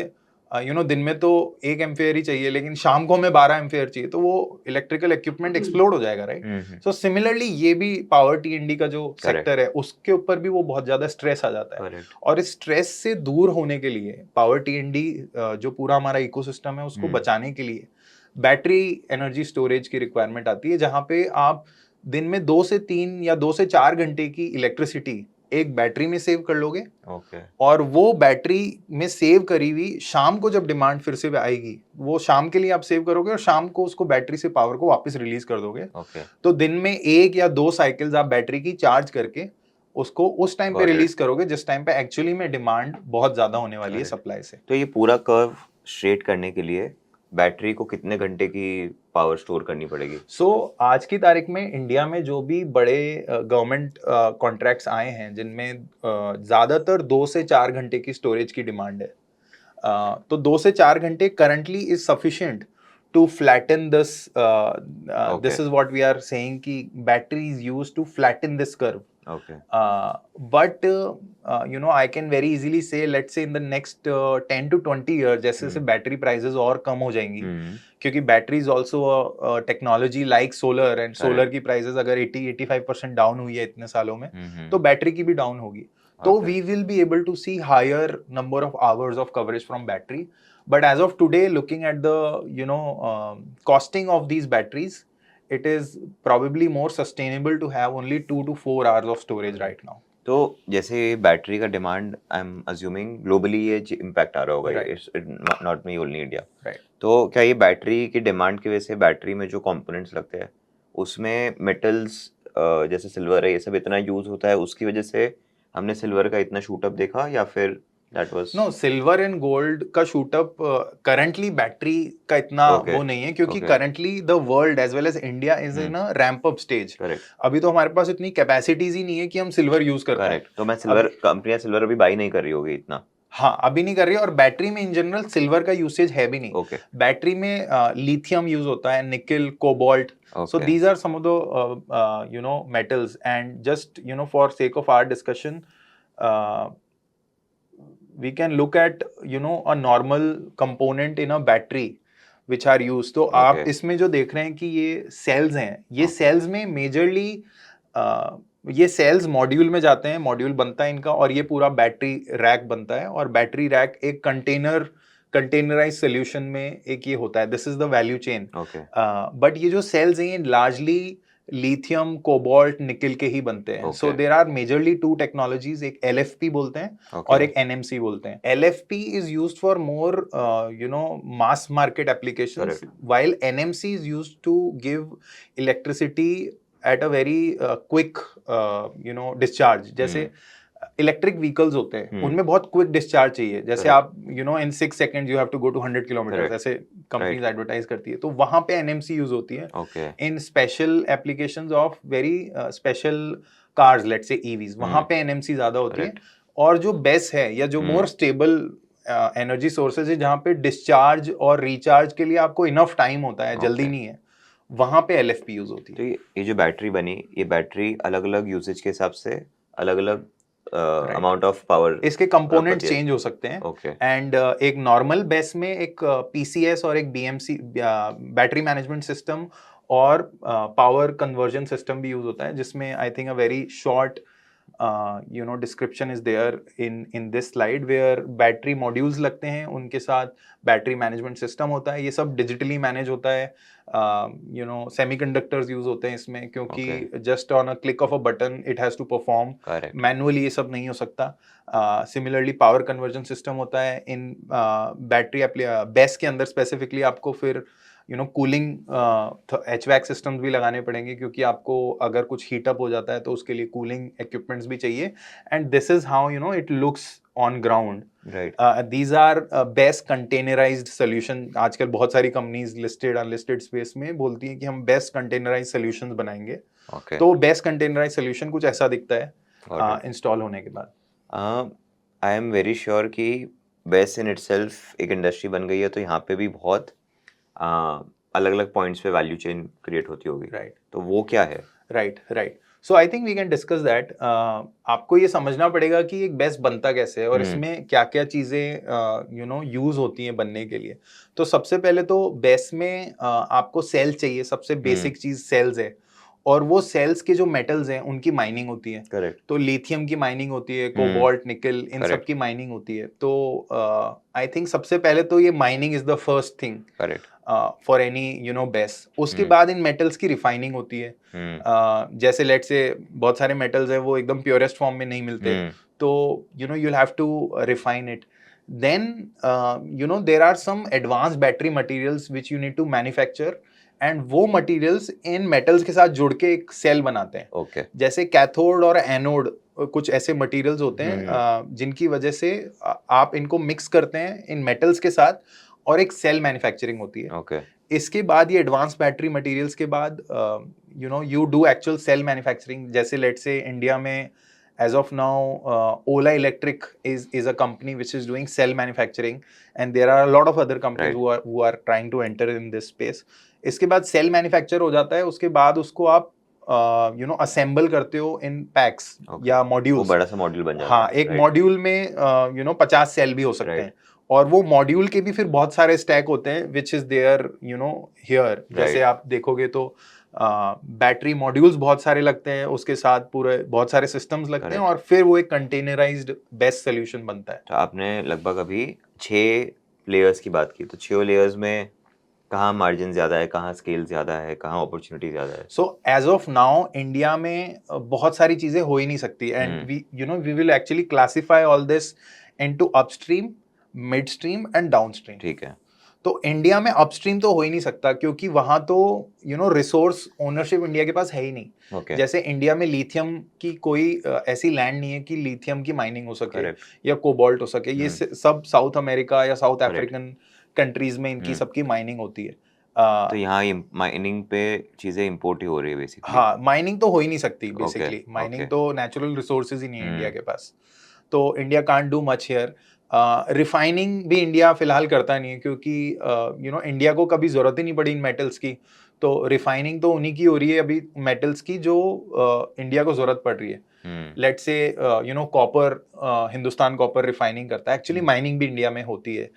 दिन में तो 1 एम्पियर ही चाहिए, लेकिन शाम को हमें 12 एम्पियर चाहिए, तो वो इलेक्ट्रिकल इक्विपमेंट एक्सप्लोड हो जाएगा. राइट. सो सिमिलरली ये भी पावर टी&डी का जो सेक्टर है, उसके ऊपर भी वो बहुत ज्यादा स्ट्रेस आ जाता है. और इस स्ट्रेस से दूर होने के लिए पावर टी&डी जो पूरा हमारा इकोसिस्टम है उसको बचाने के लिए बैटरी एनर्जी स्टोरेज की रिक्वायरमेंट आती है, जहाँ पे आप दिन में 2 से 3 या 2 से 4 घंटे की इलेक्ट्रिसिटी एक बैटरी में सेव कर लोगे, ओके और वो बैटरी में सेव करी हुई शाम को जब डिमांड फिर से आएगी, वो शाम के लिए आप सेव करोगे और शाम को उसको बैटरी से पावर को वापस रिलीज कर दोगे। ओके तो दिन में 1 या 2 साइकिल्स आप बैटरी की चार्ज करके उसको उस टाइम पे Got it. रिलीज करोगे जिस टाइम पे एक्चुअली में डिमांड बहुत ज्यादा होने वाली है Got it. सप्लाई से। तो ये पूरा कर्व स्ट्रेट करने के लिए बैटरी को कितने घंटे की पावर स्टोर करनी पड़ेगी? सो आज की तारीख में इंडिया में जो भी बड़े गवर्नमेंट कॉन्ट्रैक्ट्स आए हैं जिनमें ज्यादातर 2 से 4 घंटे की स्टोरेज की डिमांड है, तो 2 से 4 घंटे currently is sufficient to flatten this this is what we are saying कि battery is used to flatten this curve. Okay But you know, I can very easily say, let's say in the next 10 to 20 years, जैसे जैसे battery prices और कम हो जाएंगी, क्योंकि battery is also technology like solar, and solar की prices अगर 80-85% down हुई है इतने सालों में, तो बैटरी की भी डाउन होगी। तो we will be able to see higher number of hours of coverage from battery. But as of today, looking at the you know costing of these batteries, it is probably more sustainable to have only 2 to 4 hours of storage right now. तो जैसे battery का demand I am assuming globally ये impact आ रहा होगा, Right. It's not me only India. Right. तो क्या ये battery की डिमांड की वजह से बैटरी में जो कंपोनेंट्स लगते हैं उसमें मेटल्स जैसे सिल्वर है ये सब इतना यूज होता है, उसकी वजह से हमने सिल्वर का इतना शूट अप देखा, या फिर that was No, silver and gold का शूटअप करंटली बैटरी का इतना Okay. वो नहीं है, क्योंकि Okay. Currently the world as well as India is in a ramp up stage. Correct अभी तो हमारे पास इतनी कैपेसिटीज ही नहीं है कि हम सिल्वर यूज कर पाए। करेक्ट। तो मैं सिल्वर कंपनियां सिल्वर अभी बाई नहीं कर रही होगी इतना। हाँ, अभी नहीं कर रही है, और बैटरी में इन जनरल सिल्वर का यूसेज है भी नहीं। ओके बैटरी में लिथियम यूज होता है, निकल, cobalt. So okay these are some of the you know metals, and just you know for sake of our discussion, uh, we can look at you know a normal component in a battery which are used. तो आप Okay. इसमें जो देख रहे हैं कि ये sales हैं, ये Okay. सेल्स में मेजरली ये सेल्स मॉड्यूल में जाते हैं, मॉड्यूल बनता है इनका, और ये पूरा बैटरी रैक बनता है, और बैटरी रैक एक कंटेनराइज सोल्यूशन में एक ये होता है। This is the value chain. Okay but ये जो सेल्स हैं ये लार्जली लिथियम, कोबाल्ट, निकल के ही बनते हैं। So Okay. There are majorly 2 technologies, एक LFP बोलते हैं और एक NMC बोलते हैं। LFP is used for more you know mass market applications, Correct. while NMC is used to give electricity at a very quick you know discharge। जैसे electric vehicles होते हैं उनमें बहुत क्विक डिस्चार्ज चाहिए, जैसे Correct. आप you know in 6 seconds you have to go to 100 kilometre, Correct. ऐसे companies Right. Advertise करती है, तो वहां पे NMC यूज होती है okay in special applications of very special cars, let's say EVs, वहां पे NMC ज्यादा होती है। Correct. और जो बेस है या जो मोर स्टेबल एनर्जी सोर्सेज है, जहाँ पे डिस्चार्ज और रिचार्ज के लिए आपको इनफ टाइम होता है, जल्दी Okay. नहीं है, वहां पे LFP यूज होती तो है। ये जो बैटरी बनी, ये बैटरी अलग अलग यूसेज के हिसाब से अलग अलग अमाउंट ऑफ पावर इसके कंपोनेंट करती है। चेंज हो सकते हैं, ओके एंड एक नॉर्मल बेस में एक PCS और एक BMC, बैटरी मैनेजमेंट सिस्टम, और पावर कन्वर्जन सिस्टम भी यूज होता है, जिसमें आई think a very short you know description is there in this slide, where battery modules लगते हैं, उनके साथ बैटरी मैनेजमेंट सिस्टम होता है, ये सब डिजिटली मैनेज होता है। यू नो सेमीकंडक्टर्स यूज होते हैं इसमें, क्योंकि just on a click of a button it has to perform, correct manually ये सब नहीं हो सकता। सिमिलरली पावर कन्वर्जन सिस्टम होता है इन बैटरी बेस के अंदर स्पेसिफिकली। आपको फिर you know cooling HVAC systems भी लगाने पड़ेंगे, क्योंकि आपको अगर कुछ हीटअप हो जाता है तो उसके लिए कूलिंग इक्विपमेंट्स भी चाहिए, and this is how you know it looks on ground. Right these are BESS containerized solution. आजकल बहुत सारी कंपनीज लिस्टेड अनलिस्टेड स्पेस में बोलती हैं कि हम बेस्ट कंटेनराइज्ड सॉल्यूशंस बनाएंगे, ओके तो बेस्ट कंटेनराइज्ड सोल्यूशन कुछ ऐसा दिखता है इंस्टॉल होने के बाद। आई एम वेरी श्योर कि बेस इन इटसेल्फ एक इंडस्ट्री बन गई है, तो यहाँ पे भी बहुत अलग अलग पॉइंट्स पे वैल्यू चेन क्रिएट होती होगी। राइट तो वो क्या है? Right. So I think we can discuss that. आपको ये समझना पड़ेगा कि एक बेस बनता कैसे है, और इसमें क्या क्या चीज़ें यू नो यूज होती हैं बनने के लिए। तो सबसे पहले तो बेस में आपको सेल चाहिए, सबसे बेसिक चीज़ सेल्स है, और वो सेल्स के जो मेटल्स हैं उनकी माइनिंग होती है। करेक्ट। तो लिथियम की माइनिंग होती है, कोबाल्ट, निकल, इन सब Correct. की माइनिंग होती है। तो आई थिंक सबसे पहले तो ये mining is the first thing correct. For any base. उसके हम्म। बाद इन मेटल्स की रिफाइनिंग होती है। जैसे लेट से बहुत सारे मेटल्स है वो एकदम प्योरेस्ट फॉर्म में नहीं मिलते, तो you'll have to refine it. Then there are some advanced battery materials which you need to manufacture, and वो materials इन metals के साथ जुड़ के एक सेल बनाते हैं। ओके। जैसे कैथोड और एनोड कुछ ऐसे मटेरियल्स होते हैं जिनकी वजह से आप इनको मिक्स करते हैं इन मेटल्स के साथ और एक सेल मैन्युफैक्चरिंग होती है। ओके। इसके बाद ये एडवांस बैटरी मटेरियल्स के बाद you do actual cell manufacturing. जैसे लेट से इंडिया में as of now Ola Electric is a company which is doing cell manufacturing, and there are a lot of other companies Right. who are trying to enter in this space. इसके बाद cell manufacture हो जाता है, उसके बाद उसको आप assemble करते हो इन पैक्स Okay. या वो मॉड्यूल्स। बड़ा सा मॉड्यूल बन जाता हाँ, है। एक Right. मॉड्यूल में 50 सेल भी हो सकते Right. हैं, और वो मॉड्यूल के भी फिर बहुत सारे स्टैक होते हैं विच इज देयर हियर। जैसे Right. आप देखोगे तो बैटरी मॉड्यूल्स बहुत सारे लगते हैं, उसके साथ पूरे बहुत सारे सिस्टम्स लगते हैं, Correct. और फिर वो एक कंटेनराइज्ड बेस्ट सोल्यूशन बनता है। तो आपने लगभग अभी 6 लेयर्स की बात की, तो 6 लेयर्स में कहाँ मार्जिन ज़्यादा है, कहाँ स्केल ज़्यादा है, कहाँ अपॉर्चुनिटी ज़्यादा है? So as of now India में बहुत सारी चीजें हो ही नहीं सकती, and we will actually classify all this into upstream, mid stream and downstream. ठीक है। तो इंडिया में अपस्ट्रीम तो हो ही नहीं सकता, क्योंकि वहां तो रिसोर्स ओनरशिप इंडिया के पास है ही नहीं। ओके। जैसे इंडिया में लिथियम की कोई ऐसी लैंड नहीं है कि लिथियम की माइनिंग हो सके करेक्ट। या कोबाल्ट हो सके। ये सब साउथ अमेरिका या साउथ Correct. अफ्रीकन कंट्रीज में इनकी सबकी माइनिंग होती है। तो यहाँ माइनिंग पे चीज़ें इंपोर्ट ही हो रही है बेसिकली। हाँ, माइनिंग तो हो ही नहीं सकती ओके। बेसिकली। Mining okay. तो नेचुरल रिसोर्सेज ही नहीं है इंडिया के पास, तो India can't do much here. Refining भी इंडिया फिलहाल करता नहीं है, क्योंकि इंडिया को कभी जरूरत ही नहीं पड़ी इन मेटल्स की। तो रिफाइनिंग तो उन्हीं की हो रही है अभी मेटल्स की, जो इंडिया को जरूरत पड़ रही है। Let's say copper, Hindustan copper refining करता है। एक्चुअली माइनिंग भी इंडिया में होती है।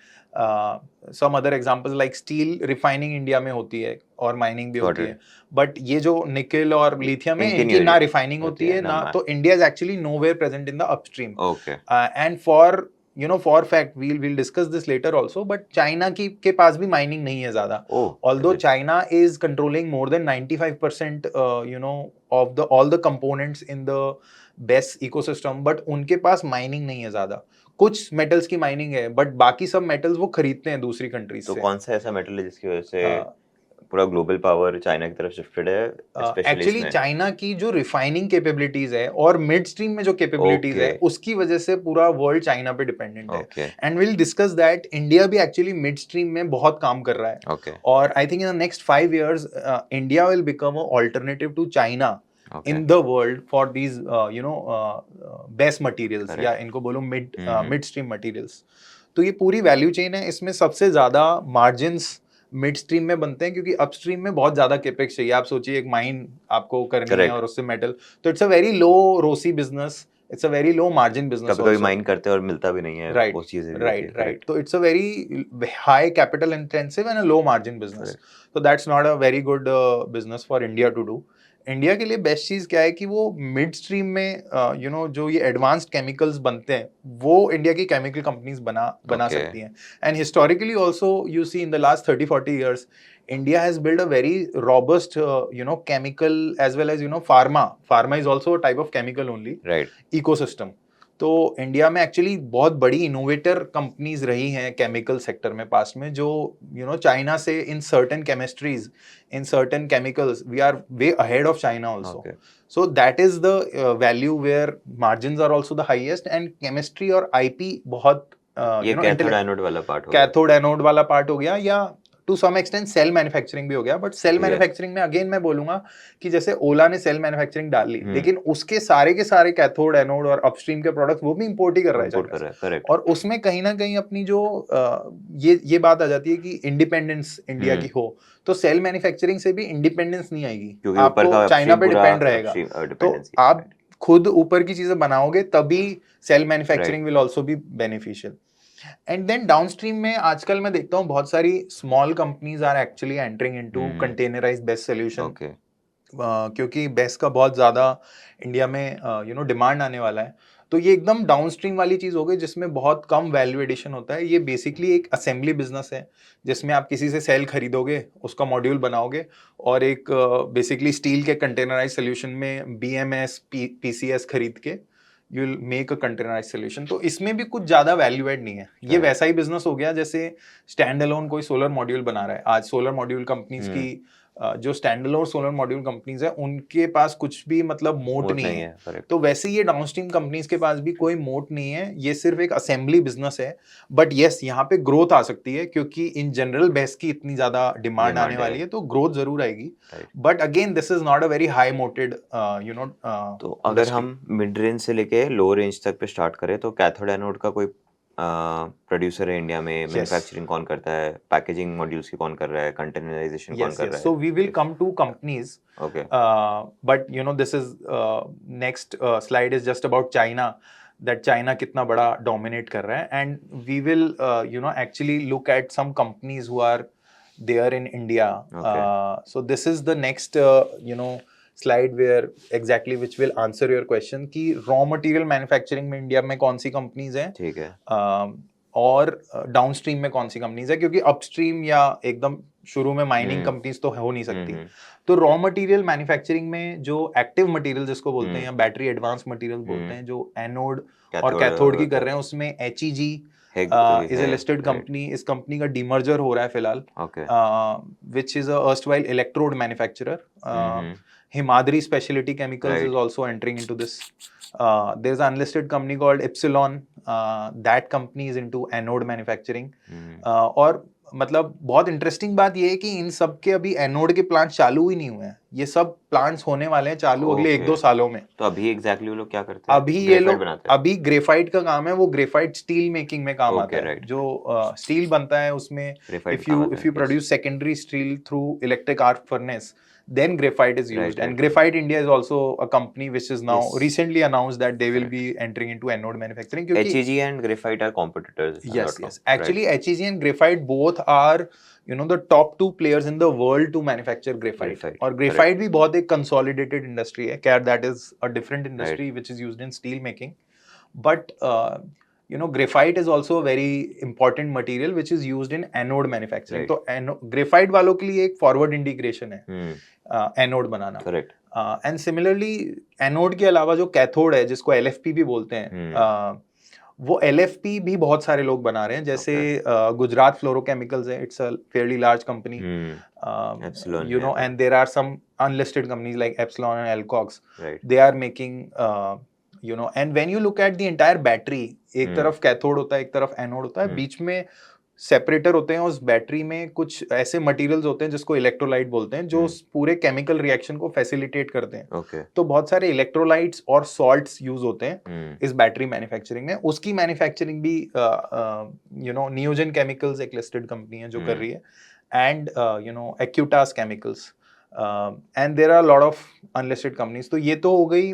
Some other examples like steel refining India में होती है और माइनिंग भी होती है, बट ये जो निकल और लिथियम है इनकी ना रिफाइनिंग होती है ना, तो India is actually nowhere present in the upstream. Okay. And for for fact we'll discuss this later also, but China की के पास भी माइनिंग नहीं है ज्यादा। Although China is controlling more than 95% of all the components in the BESS ecosystem, but उनके पास mining नहीं है ज्यादा। कुछ मेटल्स की माइनिंग है, बट बाकी सब मेटल्स वो खरीदते हैं दूसरी कंट्रीज से। तो कौन सा ऐसा मेटल है जिसकी वजह से पूरा ग्लोबल पावर चाइना की तरफ शिफ्टेड है? एक्चुअली चाइना की जो रिफाइनिंग कैपेबिलिटीज है और मिड स्ट्रीम में जो कैपेबिलिटीज है, उसकी वजह से पूरा वर्ल्ड चाइना पे डिपेंडेंट है। And will discuss that India भी एक्चुअली मिड स्ट्रीम में बहुत काम कर रहा है। और I think in the next 5 years India will become a alternative to China in the world for these best materials, या इनको बोलो मिड स्ट्रीम मटेरियल्स। तो ये पूरी वैल्यू चेन है, इसमें सबसे ज्यादा मार्जिन्स मिड स्ट्रीम में बनते हैं, क्योंकि अपस्ट्रीम में बहुत ज्यादा कैपेक्स चाहिए। आप सोचिए एक माइन आपको करनी है और उससे मेटल, तो it's a very low ROCE business, it's a very low margin business. कभी-कभी माइन करते हैं और मिलता भी नहीं है। राइट, वो चीजें भी राइट। तो it's a very high capital intensive and a low margin business, तो that's not a very good business for India to do. India के लिए बेस्ट चीज क्या है कि वो मिड स्ट्रीम में जो ये एडवांस्ड केमिकल्स बनते हैं वो इंडिया की केमिकल कंपनीज बना सकती हैं। And historically also you see in the last 30-40 years India has built a very robust chemical as well as pharma is also a type of chemical only, right, ecosystem। तो India में actually बहुत बड़ी innovator companies रही हैं chemical sector में past में, जो China से in certain chemistries, in certain chemicals we are way ahead of China also. So that is the value where margins are also the highest, and chemistry और IP बहुत ये cathode anode वाला part हो गया। Cathode anode वाला part हो गया, या to some extent cell manufacturing भी हो गया। बट सेल मैन्युफैक्चरिंग में अगेन मैं बोलूंगा कि जैसे ओला ने सेल मैन्युफैक्चरिंग डाल ली, लेकिन उसके सारे के सारे कैथोड एनोड और अपस्ट्रीम के प्रोडक्ट्स वो भी इंपोर्ट ही कर रहा है। और उसमें कहीं ना कहीं अपनी जो ये बात आ जाती है कि इंडिपेंडेंस इंडिया की हो, तो सेल मैन्युफैक्चरिंग से भी इंडिपेंडेंस नहीं आएगी, आपको चाइना पे डिपेंड रहेगा। तो आप खुद ऊपर की चीजें बनाओगे तभी cell manufacturing will also be beneficial. And then downstream में आजकल मैं देखता हूँ बहुत सारी small companies are actually entering into containerized BESS solution. क्योंकि बेस का बहुत ज़्यादा इंडिया में डिमांड आने वाला है, तो ये एकदम डाउनस्ट्रीम वाली चीज़ हो गई जिसमें बहुत कम वैल्यू एडिशन होता है। ये बेसिकली एक असेंबली बिजनेस है जिसमें आप किसी से सेल खरीदोगे, उसका मॉड्यूल बनाओगे और एक बेसिकली स्टील के कंटेनराइज सोल्यूशन में BMS PCS खरीद के you will make a containerise solution. तो इसमें भी कुछ ज़्यादा वैल्यू एड नहीं है। ये Correct. वैसा ही बिजनेस हो गया जैसे स्टैंड अलोन कोई सोलर मॉड्यूल बना रहा है। आज सोलर मॉड्यूल कंपनीज की जो stand alone solar module companies है उनके पास कुछ भी मतलब मोट मोट नहीं नहीं है। है, करेक्ट। तो वैसे ही ये डाउनस्ट्रीम कंपनीज के पास भी कोई मोट नहीं है, ये सिर्फ एक असेंबली बिजनेस है। बट यस, यहाँ पे ग्रोथ आ सकती है क्योंकि इन जनरल बेस की इतनी ज्यादा डिमांड आने डिमांड वाली है, है, तो ग्रोथ जरूर आएगी। Right. But again this is not a very high mooted तो अगर इंडस्ट्री। हम मिड रेंज से लेके लो रेंज तक पे स्टार्ट करें तो कैथोड एनोड का कोई प्रोड्यूसर है इंडिया में? यस मैन्युफैक्चरिंग कौन करता है? पैकेजिंग मॉड्यूल्स की कौन कर रहा है? कंटेनराइजेशन कौन yes कर yes रहा so है? we will come to companies, okay, but this is next slide is just about China, that China कितना बड़ा dominate कर रहा है, and we will actually look at some companies who are there in India. Okay. So this is the next slide where exactly which will answer your question कि raw material manufacturing में India में कौन सी companies हैं, ठीक है। और downstream में कौन सी कंपनीज है, क्योंकि अपस्ट्रीम या एकदम शुरू में माइनिंग कंपनीज तो हो नहीं सकती। तो रॉ मटेरियल मैन्युफैक्चरिंग में जो एक्टिव मटेरियल जिसको बोलते हैं या बैटरी एडवांस मटेरियल बोलते हैं, जो एनोड और कैथोड की कर रहे हैं, उसमें HEG is a listed company. इस कंपनी का डीमर्जर हो रहा है फिलहाल, okay, which is a erstwhile electrode manufacturer. Himadri Specialty Chemicals Right. is also entering into this. There's an unlisted company called Epsilon. That company is into anode manufacturing. और मतलब बहुत interesting बात ये है कि इन सब के अभी एनोड के प्लांट चालू ही नहीं हुए हैं। ये सब प्लांट्स होने वाले हैं चालू अगले 1-2 सालों में। तो अभी एग्जैक्टली वो लोग क्या करते हैं? अभी ये ग्रेफाइट लोग बनाते हैं? अभी ग्रेफाइट का काम है, वो ग्रेफाइट स्टील मेकिंग में काम Okay, आता है। right. जो स्टील बनता है उसमें graphite if you produce secondary steel through electric arc furnace, then graphite is used. Right, And right. Graphite India is also a company which is now Yes. recently announced that they will Correct. be entering into anode manufacturing. क्योंकि HEG and graphite are competitors, if I'm yes not wrong, yes actually HEG and Graphite both are the top 2 players in the world to manufacture graphite. Graphite, और graphite भी बहुत एक consolidated industry है। खैर that is a different industry which is used in steel making. But graphite is also a very important material which is used in anode manufacturing. Right. तो graphite वालों के लिए एक forward integration है anode banana. Correct. And similarly anode के अलावा जो cathode है जिसको LFP भी बोलते हैं, वो LFP भी बहुत सारे लोग बना रहे हैं। जैसे गुजरात फ्लोरोकेमिकल्स है, it's a fairly large company, Epsilon you know, है, and there are some unlisted companies like Epsilon and Alcox. right. They are making and when you look at the entire battery, एक तरफ cathode होता है, एक तरफ anode होता है, बीच में सेपरेटर होते हैं। उस बैटरी में कुछ ऐसे मटेरियल्स होते हैं जिसको इलेक्ट्रोलाइट बोलते हैं, जो उस पूरे केमिकल रिएक्शन को फैसिलिटेट करते हैं। Okay. तो बहुत सारे इलेक्ट्रोलाइट्स और सॉल्ट्स यूज होते हैं इस बैटरी मैन्युफैक्चरिंग में। उसकी मैन्युफैक्चरिंग भी नियोजन केमिकल्स एक लिस्टेड कंपनी है जो कर रही है, and Acutaas chemicals, and there are lot of unlisted companies. तो ये तो हो गई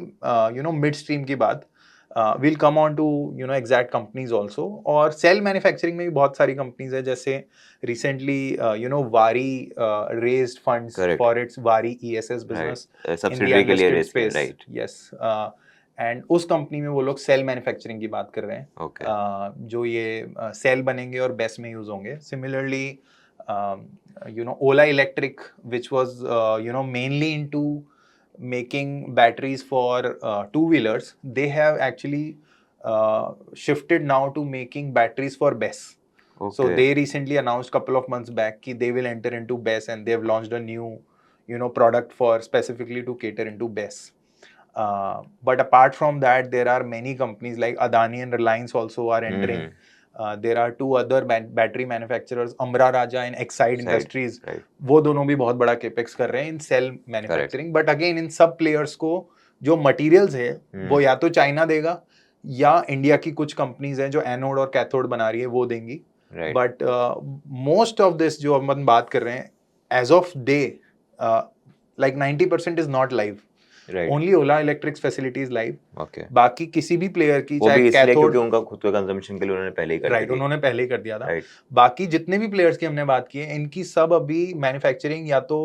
मिड स्ट्रीम की बात। we'll come on to exact companies also. और सेल मैन्युफैक्चरिंग में भी बहुत सारी कंपनीज है, जैसे रिसेंटली वारी raised funds Correct. for its वारी ESS business in the subsidiary के लिए unlisted रेस किया, space. राइट। Yes. एंड उस कंपनी में वो लोग सेल मैन्युफैक्चरिंग की बात कर रहे हैं। ओके, जो ये सेल बनेंगे और बेस में यूज होंगे। Similarly Ola electric which was mainly into making batteries for 2-wheelers, they have actually shifted now to making batteries for BESS. So they recently announced couple of months back कि they will enter into BESS, and they have launched a new product for specifically to cater into BESS. But apart from that, there are many companies like Adani and Reliance also are entering. There are 2 other battery manufacturers, Amra Raja and Exide Industries. right. वो दोनों भी बहुत बड़ा capex कर रहे हैं in cell manufacturing. But again इन सब प्लेयर्स को जो मटेरियल्स है वो या तो चाइना देगा, या इंडिया की कुछ कंपनीज हैं जो एनोड और कैथोड बना रही है वो देंगी। बट मोस्ट ऑफ दिस जो हम बात कर रहे हैं, as of day, like 90% is not live. Right, only Ola Electric's facility is live, okay. बाकी किसी भी प्लेयर की वो भी चाहे इसलिए कैथोड, क्योंकि उनका खुद का कंजम्पशन के लिए उन्होंने पहले ही कर दी राइट, थी। उन्होंने पहले ही कर दिया था। राइट, बाकी जितने भी प्लेयर्स की हमने बात की है, इनकी सब अभी मैन्युफैक्चरिंग या तो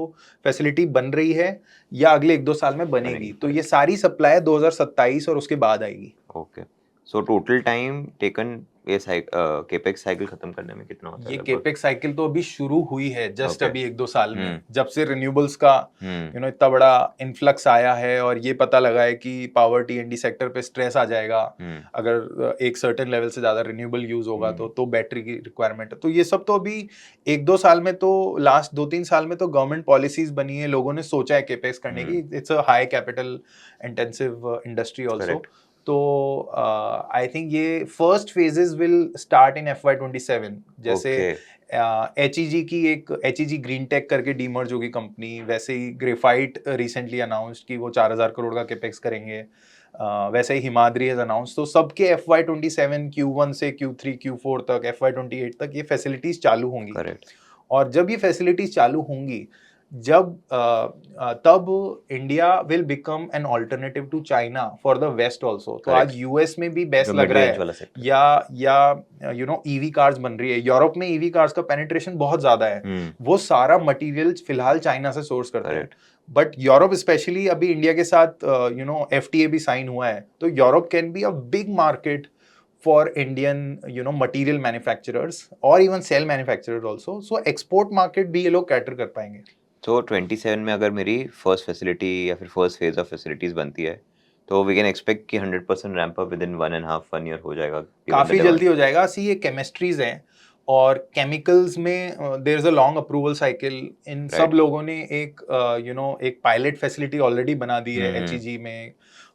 फैसिलिटी बन रही है या अगले 1-2 साल में बनेगी, बनेगी, तो ये सारी सप्लाई 2027 और उसके बाद आएगी। Okay. So total time taken ये केपेक्स साइकिल खत्म करने में कितना होता है ये लगभग? केपेक्स साइकिल तो अभी शुरू हुई है जस्ट Okay. अभी 1-2 साल में, हम्म, जब से रिन्यूएबल्स का हम्म, इतना बड़ा इन्फ्लक्स आया है और ये पता लगा है कि पावर टी&डी सेक्टर पे स्ट्रेस आ जाएगा हम्म, अगर एक सर्टेन लेवल से ज्यादा रिन्यूएबल यूज होगा तो बैटरी की रिक्वायरमेंट है। तो ये सब तो अभी 1-2 साल में, तो लास्ट 2-3 साल में तो गवर्नमेंट पॉलिसीज बनी है, लोगों ने सोचा है केपेक्स करने की। It's a high capital intensive industry also. Correct. तो आई थिंक ये first phases will start in FY27। जैसे ओके, HEG की एक HEG ग्रीन टेक करके डीमर्ज होगी कंपनी, वैसे ही ग्रेफाइट रिसेंटली अनाउंस्ड कि वो 4,000 करोड़ का केपेक्स करेंगे। वैसे ही हिमाद्री हैज अनाउंस, तो सबके FY27 Q1 से Q3 Q4 तक FY28 तक ये फैसिलिटीज चालू होंगी। करेक्ट, और जब ये फैसिलिटीज चालू होंगी, जब तब India will become an alternative to China for the west also. तो Correct. आज यूएस में भी बेस्ट जो लग मिड रहा रेंज है, वाला सेक्टर। या ईवी कार्स बन रही है। यूरोप में ईवी कार्स का पेनिट्रेशन बहुत ज्यादा है, वो सारा मटेरियल फिलहाल चाइना से सोर्स करते हैं। करेक्ट, बट यूरोप स्पेशली अभी इंडिया के साथ FTA भी साइन हुआ है, तो Europe can be a big market for Indian, material manufacturers or even cell manufacturers also. So export market भी ये लोग कैटर कर पाएंगे। तो 27 में अगर मेरी फर्स्ट फैसिलिटी या फिर फर्स्ट फेज ऑफ फैसिलिटीज बनती है, तो वी कैन एक्सपेक्ट कि 100% ramp up with in 1.5 1 year हो जाएगा given the काफी demand. जल्दी हो जाएगा। सी ये केमिस्ट्रीज हैं और केमिकल्स में there is a long approval cycle. इन सब Right. लोगों ने एक एक पायलट फैसिलिटी ऑलरेडी बना दी है HEG में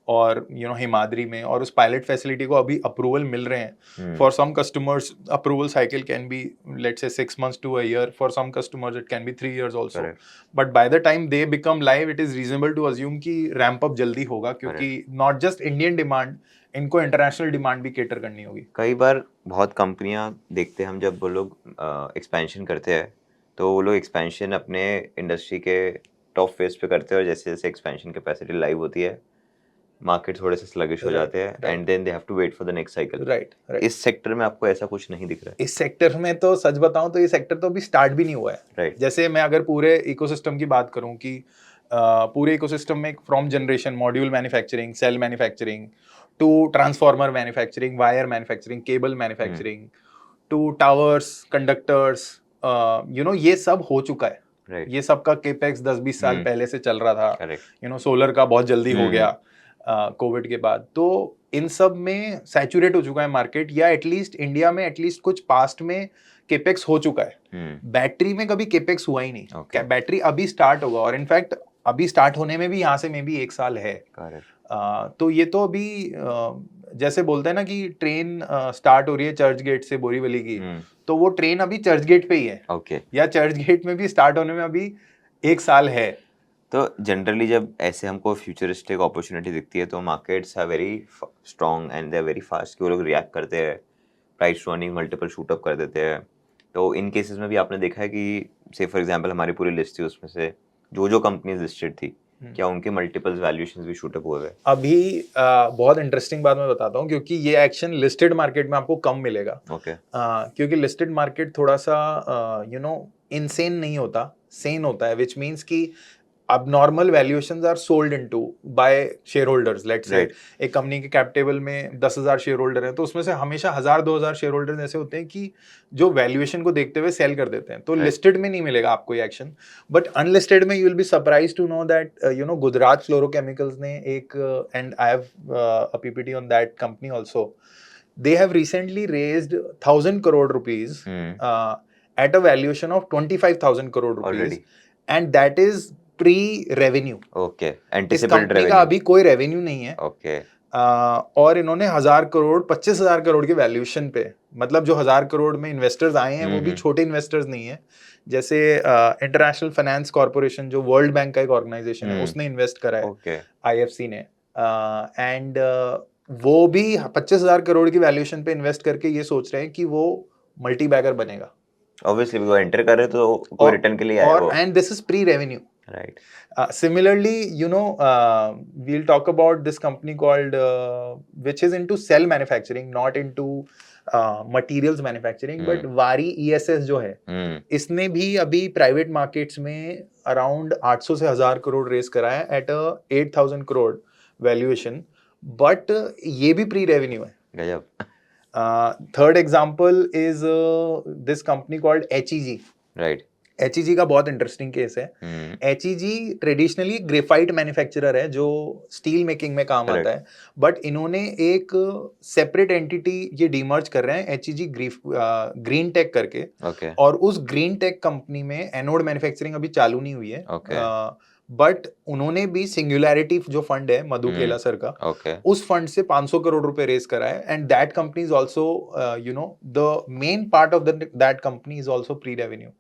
और हिमाद्री में, और उस पायलट फैसिलिटी को अभी अप्रूवल मिल रहे हैं। For some customers approval cycle can be let's say 6 months to a year, for some customers it can be 3 years also. Correct. But by the time they become live, it is reasonable to assume कि ramp up जल्दी होगा, क्योंकि not just Indian demand, इनको international demand भी cater करनी होगी। कई बार बहुत कंपनियां देखते हैं हम, जब वो लोग एक्सपेंशन करते हैं तो वो लोग एक्सपेंशन अपने इंडस्ट्री के टॉप फेज पे करते हैं, और जैसे जैसे एक्सपेंशन कैपेसिटी लाइव होती है मार्केट थोड़े से स्लगिश हो Right, जाते हैं, and then they have to wait for the next cycle. Right right. इस सेक्टर में आपको ऐसा कुछ नहीं दिख रहा है? इस सेक्टर में तो सच बताऊं तो ये सेक्टर तो अभी स्टार्ट भी नहीं हुआ है। राइट, जैसे मैं अगर पूरे इकोसिस्टम की बात करूं कि पूरे इकोसिस्टम में from generation, module manufacturing, cell manufacturing, to transformer manufacturing, wire manufacturing, cable manufacturing, to towers, conductors, ये सब हो चुका है। राइट, ये सब का केपेक्स 10-20 साल पहले से चल रहा था। करेक्ट, सोलर का बहुत जल्दी हो गया कोविड के बाद। तो इन सब में सैचुरेट हो चुका है मार्केट, या एटलीस्ट इंडिया में एटलीस्ट कुछ पास्ट में केपेक्स हो चुका है। बैटरी में कभी केपेक्स हुआ ही नहीं। Okay. बैटरी अभी स्टार्ट होगा, और इनफैक्ट अभी स्टार्ट होने में भी यहाँ से में भी 1 साल है। करेक्ट, तो ये तो अभी जैसे बोलते हैं ना कि ट्रेन स्टार्ट हो रही है चर्च गेट से बोरीवली की, तो वो ट्रेन अभी चर्च गेट पे ही है, ओके। या चर्च गेट में भी स्टार्ट होने में अभी 1 साल है। तो जनरली जब ऐसे हमको फ्यूचरिस्टिक अपॉर्चुनिटी दिखती है तो markets are very strong and they are very fast, कि वो लोग रिएक्ट करते हैं, price earning multiple shoot up कर देते हैं। तो इन केसेस में भी आपने देखा है कि से फॉर एग्जांपल हमारी पूरी लिस्ट थी, उसमें से जो जो कंपनीज लिस्टेड थी, क्या उनके मल्टीपल्स वैल्यूएशंस भी शूट अप हुए हैं? अभी बहुत इंटरेस्टिंग बात मैं बताता हूँ, क्योंकि ये एक्शन लिस्टेड मार्केट में आपको कम मिलेगा। ओके, क्योंकि लिस्टेड मार्केट थोड़ा सा इनसेन नहीं होता, सेन होता है, विच मीन्स कि अब normal valuations are sold into by share holders. Let's say एक कंपनी के कैप टेबल में 10,000 शेयर होल्डर हैं, तो उसमें से हमेशा 1,000-2,000 शेयर होल्डर्स ऐसे होते हैं कि जो वैल्यूएशन को देखते हुए सेल कर देते हैं। तो लिस्टेड में नहीं मिलेगा आपको ये एक्शन, बट अनलिस्टेड में you will be surprised to know that Gujarat Fluorochemicals ने एक, and I have a PPT on that company also, they have recently raised 1,000 crore rupees at a valuation of 25,000 crore rupees Already. and that is pre-revenue. Okay, इस anticipated company का revenue. अभी कोई revenue नहीं है। Okay, और इन्होंने 1,000 करोड़ 25,000 करोड़ के valuation पे, मतलब जो 1,000 करोड़ में इन्वेस्टर्स आए हैं वो भी छोटे इन्वेस्टर्स नहीं है। जैसे इंटरनेशनल फाइनेंस कॉर्पोरेशन, जो वर्ल्ड बैंक का एक ऑर्गेनाइजेशन है, उसने इन्वेस्ट करा है, ओके, IFC ने, एंड वो भी 25,000 करोड़ की वैल्यूएशन पे इन्वेस्ट करके ये सोच रहे हैं कि वो मल्टी बैगर बनेगा। ऑब्वियसली वो एंटर कर रहे तो कोई रिटर्न के लिए आया और वो। And this is pre revenue. Right. Similarly, we'll talk about this company called, which is into cell manufacturing, not into materials manufacturing, but Vari ESS जो है, इसने भी अभी प्राइवेट मार्केट्स में अराउंड 800 से 1000 करोड़ रेस करा है at a 8000 crore valuation, but ये भी प्री रेवेन्यू है. गजब. Third example is this company called HEG. Right. HEG का बहुत इंटरेस्टिंग केस है. HEG ट्रेडिशनली ग्रेफाइट मैन्युफैक्चरर है जो स्टील मेकिंग में काम आता है, बट इन्होंने एक सेपरेट एंटिटी ये डीमर्ज कर रहे हैं HEG ग्रीन टेक करके. और उस ग्रीन टेक कंपनी में एनोड मैन्युफैक्चरिंग अभी चालू नहीं हुई है, बट उन्होंने भी सिंगुलैरिटी जो फंड है मधु केला सर का, उस फंड से 500 करोड़ रुपए रेस करा है. And that company is also the main part of that company is also pre revenue.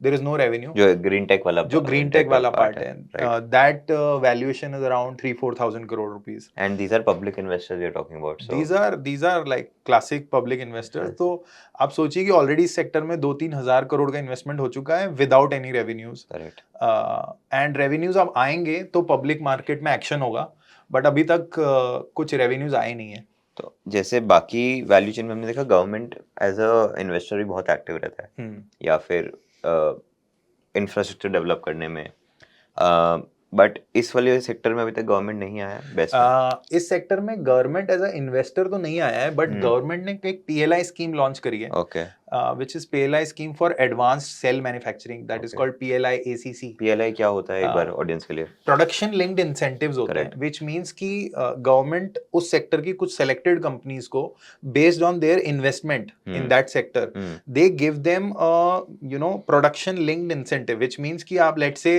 There is no revenue. जो ग्रीन टेक वाला पार्ट है, that valuation is around 3-4,000 crore rupees. And these are public investors we are talking about. So these are like classic public investors. तो आप सोचिए कि already इस sector में 2-3 हजार करोड़ का इन्वेस्टमेंट हो चुका है without any revenues. And revenues अब आएंगे तो पब्लिक मार्केट में एक्शन होगा, बट अभी तक कुछ रेवेन्यूज आए नहीं है. तो जैसे बाकी वैल्यू चेन में हमने देखा गवर्नमेंट एज अ इन्वेस्टर भी बहुत एक्टिव रहता है, या फिर इंफ्रास्ट्रक्चर डेवलप करने में, बट इस वाले सेक्टर में अभी तक गवर्नमेंट नहीं आया है. बेस्ट इस सेक्टर में गवर्नमेंट एज अ इन्वेस्टर तो नहीं आया है, बट गवर्नमेंट ने एक PLI स्कीम लॉन्च करी है, which is PLI scheme for advanced cell manufacturing, that is called PLI ACC. PLI क्या होता है एक बार ऑडियंस के लिए? प्रोडक्शन लिंक्ड इंसेंटिव्स होते हैं, which means कि गवर्नमेंट उस सेक्टर की कुछ सेलेक्टेड कंपनीज को based on their investment in that sector, they give them production linked incentive, which means कि आप let's say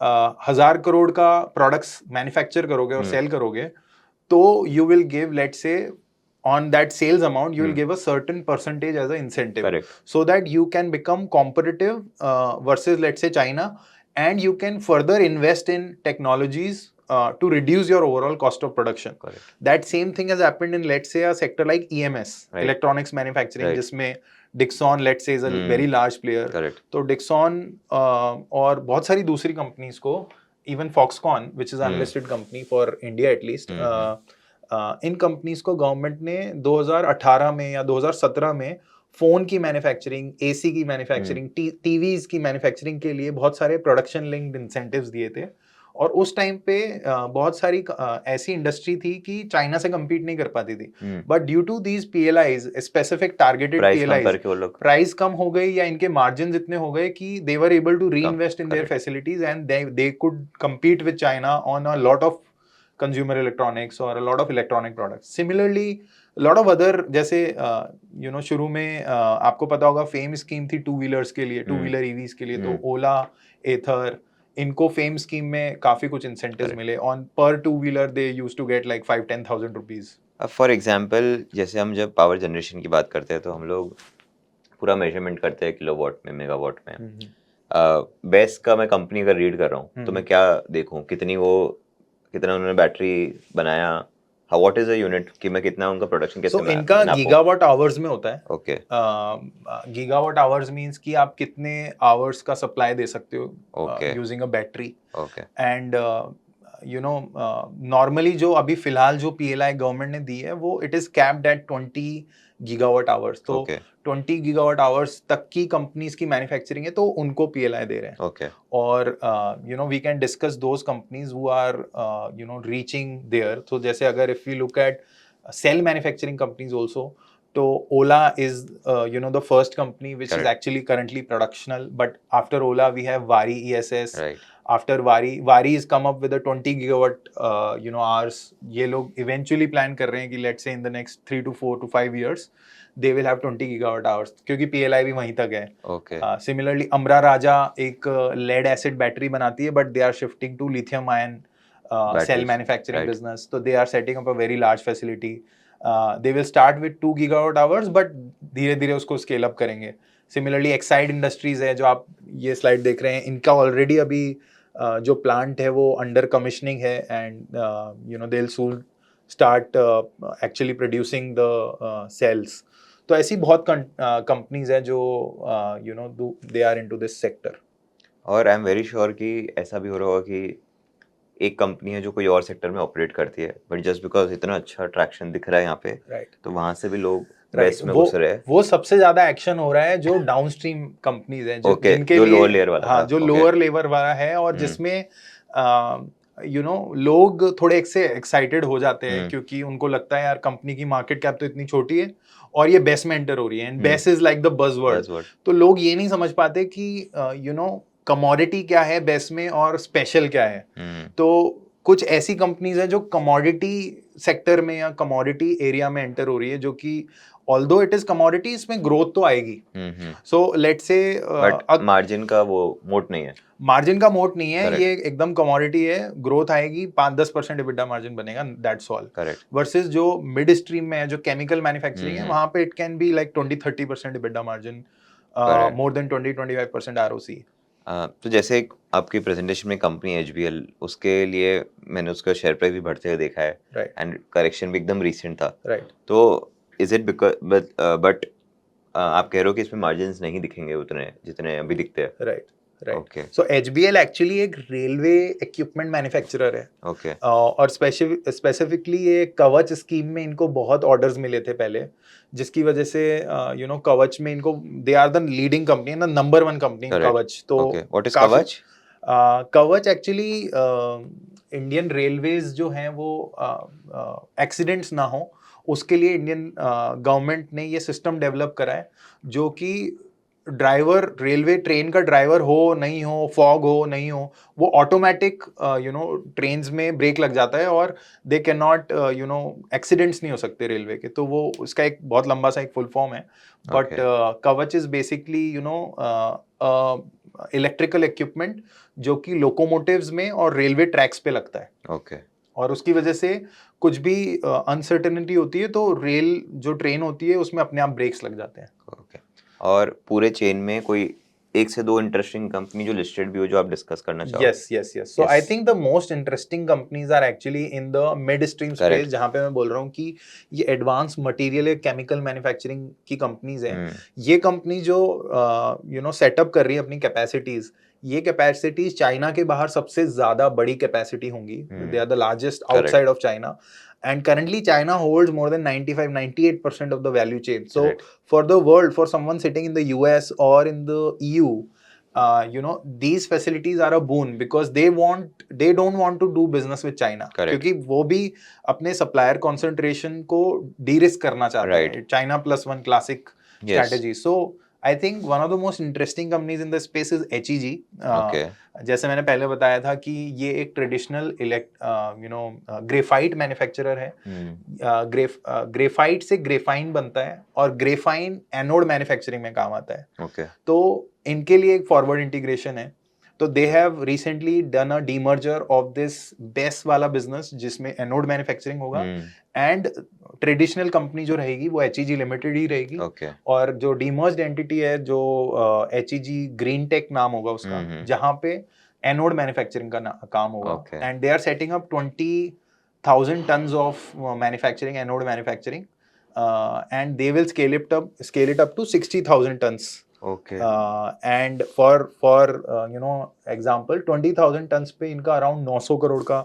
1000 करोड़ का प्रोडक्ट्स मैन्युफैक्चर करोगे और सेल करोगे, तो you will give let's say on that sales amount you will give a certain percentage as an incentive. Correct. So that you can become competitive versus let's say China, and you can further invest in technologies to reduce your overall cost of production. Correct. That same thing has happened in let's say a sector like EMS, electronics manufacturing, जिसमें Dixon let's say is a very large player. Correct. तो Dixon और बहुत सारी दूसरी companies को, even Foxconn which is an unlisted company for India at least, in companies को government ने 2018 में या 2017 में फोन की मैन्युफैक्चरिंग, AC की मैन्युफैक्चरिंग, TVs की मैन्युफैक्चरिंग के लिए बहुत सारे प्रोडक्शन लिंक्ड इंसेंटिव्स दिए थे. और उस टाइम पे बहुत सारी ऐसी इंडस्ट्री थी कि चाइना से compete नहीं कर पाती थी, but due to these PLIs, specific targeted PLIs, price कम हो गई या इनके मार्जिन इतने हो गए कि they were able to reinvest in their facilities and they could compete with China on a lot of consumer electronics or a lot of electronic products. Similarly, a lot of other, जैसे शुरू में आपको पता होगा fame scheme थी 2 wheelers के लिए, 2 wheeler EVs के लिए, तो ओला, एथर, इनको फेम स्कीम में काफी कुछ इंसेंटिव्स मिले. ऑन पर 2 wheeler they used to get like 5-10,000 rupees. अब फॉर एग्जांपल जैसे हम जब पावर जनरेशन की बात करते हैं तो हम लोग पूरा मेजरमेंट करते हैं किलोवाट में, मेगावाट में. बेस्ट का मैं कंपनी अगर रीड कर रहा हूँ तो मैं क्या देखूँ, कितना उन्होंने बैटरी बनाया, व्हाट इज अ यूनिट, कि मैं कितना उनका प्रोडक्शन कैसे बनाऊं. इनका गीगावाट आवर्स में होता है. ओके. गीगावाट आवर्स मींस कि आप कितने आवर्स का सप्लाई दे सकते हो using a battery. Okay. And normally जो अभी फिलहाल जो PLI गवर्नमेंट ने दी है वो it is capped at 20 gigawatt hours. तो 20 गीगावाट आवर्स तक की कंपनीज की मैन्युफैक्चरिंग है तो उनको PLI दे रहे हैं. और we can discuss those companies who are reaching there. तो जैसे अगर if we look at cell manufacturing companies also, तो Ola is the first company which is actually currently productional, but after Ola we have Vari ESS. Right. After Vari is come up with a 20 gigawatt hours. ये लोग eventually plan कर रहे हैं कि let's say in the next 3 to 4 to 5 years they will have 20 gigawatt hours, क्योंकि PLI भी वहीं तक है. Okay. Similarly Amra Raja एक lead acid battery बनाती है, but they are shifting to lithium ion cell manufacturing business. So they are setting up a very large facility. They will start with 2 gigawatt hours, but धीरे धीरे उसको scale up करेंगे. Similarly Exide industries है जो आप ये slide देख रहे हैं, इनका ऑलरेडी अभी जो प्लांट है वो अंडर कमिशनिंग है, and they will soon start actually producing the cells. तो ऐसी बहुत कंपनीज हैं जो they are into this sector. और आई एम वेरी श्योर कि ऐसा भी हो रहा होगा कि एक कंपनी है जो कोई और सेक्टर में ऑपरेट करती है, बट जस्ट बिकॉज इतना अच्छा अट्रैक्शन दिख रहा है यहाँ पे, राइट तो वहां से भी लोग राइट वेस्ट में घुस रहे हैं। वो सबसे ज्यादा एक्शन हो रहा है जो डाउनस्ट्रीम कंपनीज हैं ओके, जिनके जो लिए, लोअर लेयर वाला हाँ था। जो ओके। लोअर लेवल वाला है, और हम्म। जिसमें लोग थोड़े एक से एक्साइटेड हो जाते हैं हम्म। क्योंकि उनको लगता है यार कंपनी की मार्केट कैप तो इतनी छोटी है और ये बेस में एंटर हो रही है, and base is like the buzzword. Buzzword. तो लोग ये नहीं समझ पाते कि कमोडिटी क्या है बेस में और स्पेशल क्या है। तो कुछ ऐसी कंपनीज हैं जो कमोडिटी सेक्टर में या कमोडिटी एरिया में एंटर हो रही है, जो कि ऑल्दो इट इज कमोडिटी, इसमें ग्रोथ तो आएगी। So let's say but margin का वो मोट नहीं है, मार्जिन का मोट नहीं है, Correct. ये एकदम कमोडिटी है, ग्रोथ आएगी, 5-10% EBITDA मार्जिन बनेगा, दैट्स ऑल। करेक्ट। वर्सेस जो मिड स्ट्रीम में है, जो केमिकल मैन्युफैक्चरिंग है, हम्म। वहां पे it can be like 20-30% EBITDA margin, Correct. More than 20-25% ROC। तो जैसे आपकी प्रेजेंटेशन में कंपनी एचबीएल, उसके लिए मैंने उसका शेयर प्राइस भी बढ़ते हुए देखा है, राइट एंड करेक्शन भी एकदम रिसेंट था। राइट तो इज इट बिकॉज बट आप कह रहे हो कि इसमें मार्जिन्स नहीं दिखेंगे उतने जितने अभी दिखते हैं। Right right okay. So HBL actually एक रेलवे इक्विपमेंट मैन्युफैक्चरर है। ओके। और स्पेसिफिकली ये कवच स्कीम में इनको बहुत ऑर्डर्स मिले थे पहले, जिसकी वजह से कवच में इनको, they are the leading company, ना नंबर 1 कंपनी इन कवच। तो ओके, व्हाट इज काफी कवच? कवच एक्चुअली इंडियन रेलवेज जो हैं वो एक्सीडेंट्स ना हो उसके लिए इंडियन गवर्नमेंट ने ये सिस्टम डेवलप करा है, जो कि ड्राइवर, रेलवे ट्रेन का ड्राइवर हो नहीं हो, फॉग हो नहीं हो, वो ऑटोमेटिक ट्रेन्स में ब्रेक लग जाता है और दे कैन नॉट एक्सीडेंट्स नहीं हो सकते रेलवे के। तो वो उसका एक बहुत लंबा सा एक फुल फॉर्म है, बट कवच इज बेसिकली इलेक्ट्रिकल इक्विपमेंट जो कि लोकोमोटिव्स में और रेलवे ट्रैक्स पे लगता है। ओके। और उसकी वजह से कुछ भी अनसर्टेनिटी होती है तो रेल जो ट्रेन होती है उसमें अपने आप ब्रेक्स लग जाते हैं। ओके। और पूरे चेन में कोई 1 से 2 इंटरेस्टिंग कंपनी जो लिस्टेड भी हो जो आप डिस्कस करना चाहो? yes so I think the most interesting companies are actually in the midstream space, Correct. जहाँ पे मैं बोल रहा हूँ कि ये एडवांस मटेरियल केमिकल मैन्युफैक्चरिंग की कंपनीज हैं। हम्म। ये कंपनी जो सेटअप कर रही है अपनी कैपेसिटीज, ये कैपेसिटीज चाइना के बाहर सबसे ज्यादा बड़ी कैपेसिटी होंगी। They are the largest outside of China, and currently China holds more than 95-98% of the value chain. So Correct. for the world, for someone sitting in the US or in the EU, these facilities are a boon because they don't want to do business with China. Correct. क्योंकि वो भी अपने supplier concentration को de-risk करना चाहते हैं। China plus one classic strategy. So I think one of the most interesting companies in the space is HEG. Okay. जैसे मैंने पहले बताया था कि ये एक ट्रेडिशनल ग्रेफाइट मैन्युफैक्चरर है। ग्रेफाइट से ग्रेफाइन बनता है और ग्रेफाइन एनोड मैन्युफैक्चरिंग में काम आता है। Okay. तो इनके लिए एक फॉरवर्ड इंटीग्रेशन है। तो they have recently done a demerger of this base वाला बिजनेस जिसमें एनोड मैन्युफैक्चरिंग होगा, एंड ट्रेडिशनल कंपनी जो रहेगी वो HEG लिमिटेड ही रहेगी। Okay. और जो डीमर्ज्ड एंटिटी है जो HEG ग्रीन टेक नाम होगा उसका, जहां पे एनोड मैन्युफैक्चरिंग का काम होगा, and they are setting up 20,000 tons of manufacturing, anode manufacturing, and they will scale it up to 60,000 tons. Okay. And for example 20,000 tons पे इनका अराउंड 900 करोड़ का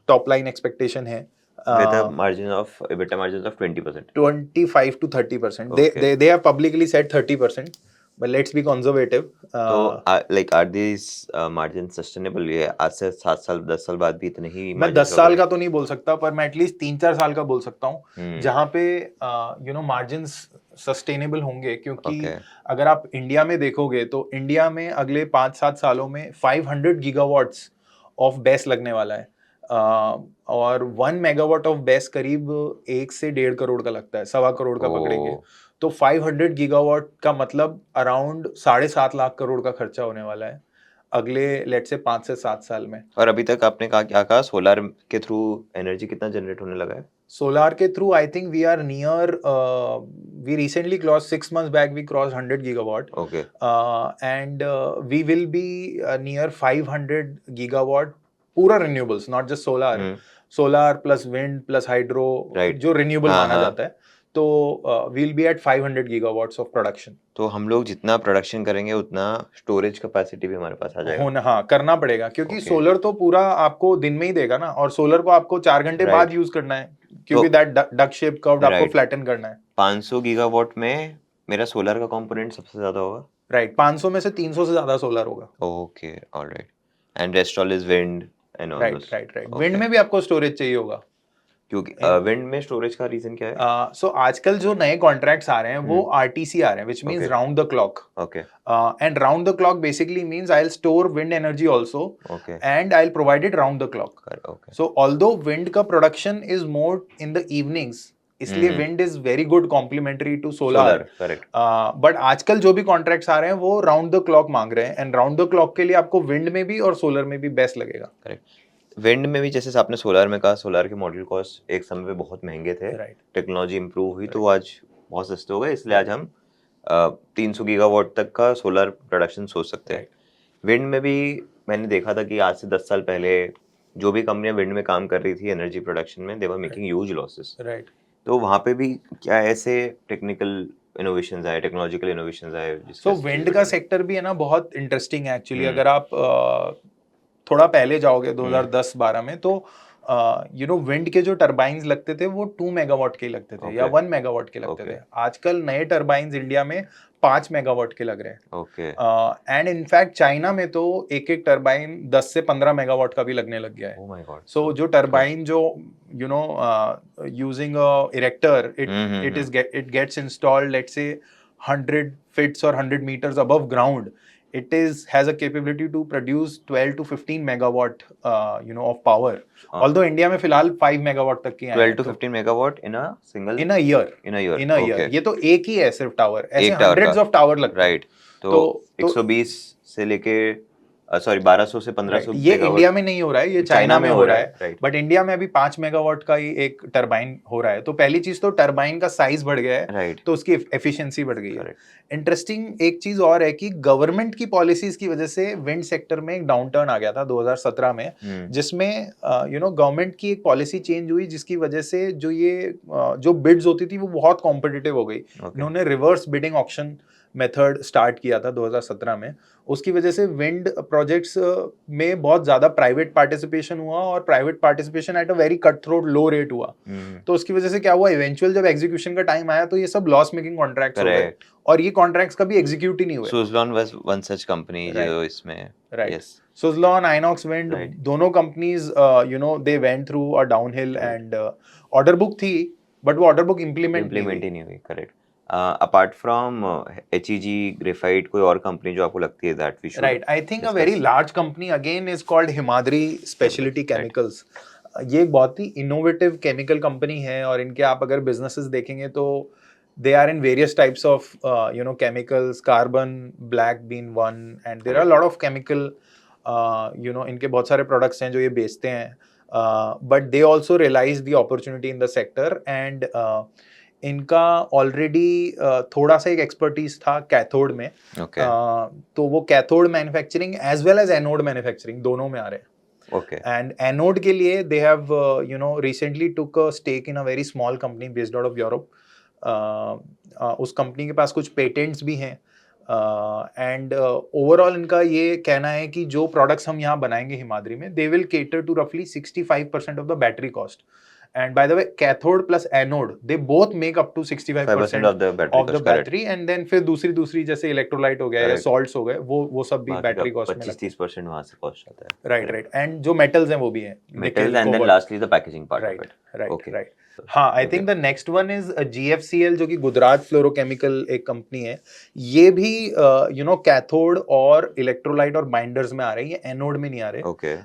टॉप लाइन एक्सपेक्टेशन है, with a margin of EBITDA margins of 20%. 25 to 30%. Okay. They have publicly said 30%, but let's be conservative. तो like are these margins sustainable? ये आज से 7 साल 10 साल बाद भी इतने ही मैं margins 10 साल का तो नहीं बोल सकता, पर मैं एटलीस्ट 3-4 साल का बोल सकता हूँ जहाँ पे मार्जिन्स सस्टेनेबल होंगे। क्योंकि अगर आप इंडिया में देखोगे तो इंडिया में अगले 5-7 सालों में 500 गीगावाट्स ऑफ बेस लगने वाला है, और 1 मेगावाट ऑफ बेस करीब 1 से 1.5 करोड़ का लगता है, 1.25 करोड़ का पकड़ेंगे तो 500 गीगावाट का मतलब अराउंड 7.5 लाख करोड़ का खर्चा होने वाला है अगले लेट से 5 से 7 साल में। और अभी तक आपने क्या कहा, सोलर के थ्रू एनर्जी कितना जनरेट होने लगा है? सोलार के through I think we are near, we recently cross 6 months back we crossed 100 gigawatt. Okay. And we will be near 500 gigawatt पूरा renewables, not just solar. Solar plus wind plus hydro, जो renewable माना जाता है, तो we'll be at 500 gigawatts of production. तो हम लोग जितना प्रोडक्शन करेंगे उतना स्टोरेज कैपेसिटी भी हमारे पास आ जाएगा। होना, हाँ, करना पड़ेगा क्योंकि Okay. सोलर तो पूरा आपको दिन में ही देगा ना, और सोलर को आपको 4 घंटे Right. बाद यूज करना है क्योंकि तो- दैट डक शेप कर्व आपको Right. फ्लैटन करना है। 500 गीगावाट में मेरा सोलर का कंपोनेंट सबसे ज्यादा होगा। राइट, 500 में से 300 से ज्यादा सोलर होगा। Okay, alright. And rest all is wind and all right right right, wind में भी आपको स्टोरेज चाहिए होगा। क्योंकि विंड में स्टोरेज का रीजन क्या है? सो आजकल जो नए कॉन्ट्रैक्ट्स आ रहे हैं वो आरटीसी आ रहे हैं, which means Okay. Round the clock. Okay and round the clock basically means I will store wind energy also okay and I'll provide it round the clock. Okay So although wind का production is more in the evenings, इसलिए wind is very good complementary to solar. Solar, correct. But आजकल जो भी contracts आ रहे हैं वो round the clock मांग रहे हैं, एंड राउंड द क्लॉक के लिए आपको विंड में भी और सोलर में भी बेस्ट लगेगा। विंड में भी जैसे आपने सोलर में कहा, सोलर के मॉड्यूल कॉस्ट एक समय पे बहुत महंगे थे। राइट, टेक्नोलॉजी इंप्रूव हुई तो वो आज बहुत सस्ते हो गए, इसलिए आज हम 300 गीगावाट तक का सोलर प्रोडक्शन सोच सकते हैं। विंड में भी मैंने देखा था कि आज से 10 साल पहले जो भी कंपनियां विंड में काम कर रही थी एनर्जी प्रोडक्शन में, they were making huge losses. Right. तो वहाँ पे भी क्या ऐसे टेक्निकल इनोवेशंस आए, टेक्नोलॉजिकल इनोवेशंस आए? सो विंड का सेक्टर भी है ना बहुत इंटरेस्टिंग है एक्चुअली। हम्म। अगर आप थोड़ा पहले जाओगे 2010-12 में, तो यू नो विंड के जो टरबाइन्स लगते थे वो 2 मेगावाट के लगते थे या Okay. 1 मेगावाट के लगते Okay. थे। आजकल नए टरबाइन्स इंडिया में 5 मेगावाट के लग रहे हैं। ओके एंड इनफैक्ट चाइना में तो एक एक टरबाइन 10 से 15 मेगावाट का भी लगने लग गया है। Oh my God. सो जो टरबाइन जो you know using erector, it gets installed, let's say 100 fits or 100 meters above ground. It has a capability to produce 12 to 15 megawatt of power. Although India में फिलहाल 5 मेगावाट तक की आए 12 to 15 megawatt in a single in a year. in a year. In a year, Okay. ये तो एक ही है सिर्फ टावर, ऐसे एक tower हंड्रेड्स का। ऑफ टावर लगते हैं। राइट। तो तो 120 से लेके सॉरी 1200 से 1500 ये इंडिया में नहीं हो रहा है, ये चाइना में हो रहा है। राइट। बट इंडिया में अभी 5 मेगावाट का ही एक टरबाइन हो रहा है। तो पहली चीज तो टरबाइन का साइज बढ़ गया है, राइट। तो उसकी एफिशिएंसी बढ़ गई है। Correct. इंटरेस्टिंग एक चीज और है कि गवर्नमेंट की पॉलिसीज की वजह से विंड सेक्टर में एक डाउन टर्न आ गया था 2017 में, जिसमें गवर्नमेंट की एक पॉलिसी चेंज हुई जिसकी वजह से जो बिड्स होती थी वो बहुत कॉम्पिटिटिव हो गई। Okay. इन्होंने reverse bidding auction method start किया था 2017 में। उसकी वजह से विंड प्रोजेक्ट्स में बहुत ज्यादा प्राइवेट पार्टिसिपेशन हुआ, और private participation at a very cut throat low rate हुआ। तो उसकी वजह से क्या हुआ, इवेंचुअल जब एग्जीक्यूशन का टाइम आया तो ये सब लॉस मेकिंग कॉन्ट्रैक्ट्स हो गए, Correct. और ये कॉन्ट्रैक्ट्स कभी एग्जीक्यूट ही नहीं हुए। Suzlon was one such company जो Right. इसमें Right. yes. Suzlon, Inox Wind, Right. दोनों companies they went through a downhill, Right. and order book थी, बट वो ऑर्डर बुक इम्प्लीमेंट ही नहीं हुई। Correct. Apart from HEG graphite कोई और कंपनी जो आपको लगती है that we should? Right, I think a very large company again is called Himadri Speciality Chemicals. ये एक बहुत ही इनोवेटिव केमिकल कंपनी है, और इनके आप अगर बिजनेसेस देखेंगे तो they are in various types of chemicals, carbon black being one, and there are a lot of chemical इनके बहुत सारे products हैं जो ये बेचते हैं, but they also realize the opportunity in the sector, and इनका ऑलरेडी थोड़ा सा एक एक्सपर्टीज था कैथोड में। Okay. तो वो cathode manufacturing as well as anode manufacturing दोनों में आ रहे हैं। Okay. And anode के लिए they have recently took a stake in a very small company based out of Europe. उस कंपनी के पास कुछ पेटेंट्स भी हैं, एंड ओवरऑल इनका ये कहना है कि जो प्रोडक्ट्स हम यहाँ बनाएंगे हिमाद्री में, they will cater to roughly 65% of the battery cost. And by the way, cathode plus anode, they both make up to 65% of the battery of the cost, correct. battery, and then फिर दूसरी जैसे electrolyte हो गया या Correct. Salts हो गए, वो सब भी बाकी बैटरी का कॉस्ट में लगते 25-30% वहाँ से कॉस्ट आता है। हैं। राइट, एंड जो मेटल्स हैं वो भी हैं, Metals and then lastly the packaging part of it. Okay. Right. हाँ, I think the next one is GFCL, जो कि गुजरात फ्लोरोकेमिकल एक कंपनी है। ये भी कैथोड और इलेक्ट्रोलाइट और बाइंडर्स में आ रही है, एनोड में नहीं आ रहे। Okay.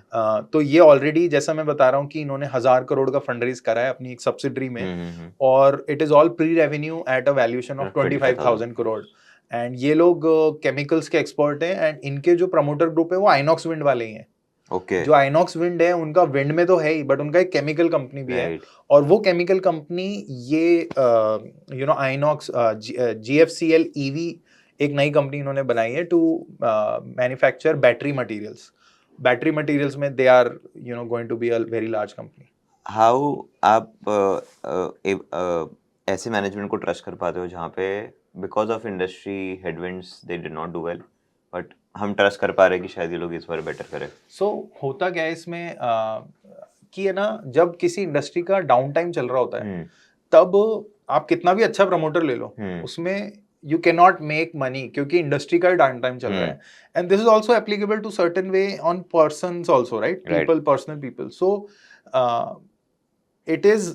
तो ये ऑलरेडी, जैसा मैं बता रहा हूँ कि इन्होंने 1000 करोड़ का फंड रेज करा है अपनी एक सब्सिडरी में, और it is all pre revenue at a valuation of 25,000 crore. And ये लोग केमिकल्स के एक्सपर्ट हैं, एंड इनके जो प्रमोटर ग्रुप है वो आइनॉक्स विंड वाले ही हैं। Okay. जो आइनॉक्स विंड है उनका विंड में तो है ही, बट उनका एक केमिकल कंपनी भी है, Right. और वो केमिकल कंपनी ये आइनॉक्स GFCL EV एक नई कंपनी इन्होंने बनाई है टू मैन्युफैक्चर बैटरी मटेरियल्स में they are going to be a very large company. How आप ऐसे मैनेजमेंट को ट्रस्ट कर पाते हो जहाँ पे because of industry headwinds they did not do well, but हम ट्रस्ट कर पा रहे हैं कि शायद ये लोग इस बार बेटर करें? सो होता क्या है इसमें कि है ना, जब किसी इंडस्ट्री का डाउन टाइम चल रहा होता है तब आप कितना भी अच्छा प्रमोटर ले लो, उसमें you can not make money क्योंकि इंडस्ट्री का डाउन टाइम चल रहा है. And this is also applicable to certain way on persons also, right? People, personal people. So it is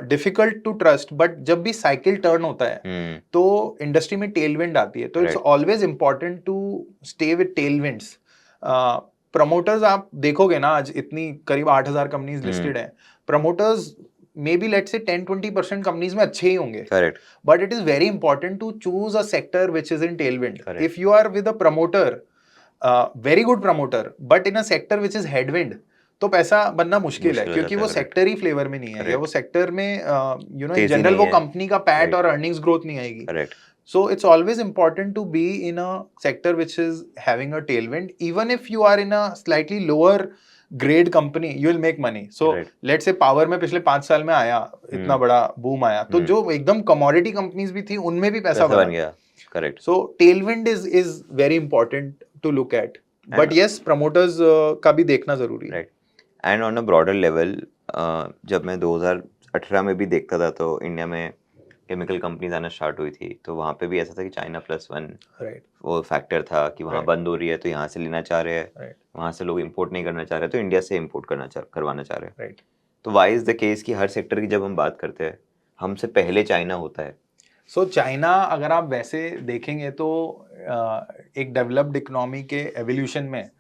difficult to trust. But जब भी साइकिल टर्न होता है तो इंडस्ट्री में टेलविंड आती है, तो it's always important to stay with tailwinds. Promoters आप देखोगे ना, आज इतनी करीब 8,000 कंपनीज लिस्टेड है. Promoters may be let's say 10-20% companies में अच्छे ही होंगे, correct, but it is very important to choose a sector which is in tailwind. If you are with a promoter, very good promoter, but in a sector which is headwind, तो पैसा बनना मुश्किल है क्योंकि वो सेक्टर ही flavour में नहीं है, या वो सेक्टर में यू नो इन जनरल वो कंपनी का पैट और अर्निंग्स ग्रोथ नहीं आएगी. So it's always important to be in a sector which is having a tailwind. Even if you are in a slightly lower grade company, you will make money. So let's say power में पिछले 5 साल में आया, इतना बड़ा boom आया, तो जो एकदम commodity companies भी थी उनमें भी पैसा बन गया. Correct. So tailwind is very important to look at. But yes, promoters का भी देखना जरूरी है. And on a broader level, जब मैं 2018 में भी देखता था तो इंडिया में केमिकल कंपनीज आना स्टार्ट हुई थी, तो वहाँ पे भी ऐसा था कि चाइना +1 वो फैक्टर था कि वहाँ बंद हो रही है तो यहाँ से लेना चाह रहे हैं, वहाँ से लोग इंपोर्ट नहीं करना चाह रहे तो इंडिया से इंपोर्ट करवाना चाह रहे हैं. तो वाई इज द केस कि हर सेक्टर की जब हम बात करते हैं हमसे पहले चाइना होता है? सो चाइना अगर आप वैसे देखेंगे तो एक डेवलप्ड इकोनॉमी के एवोल्यूशन में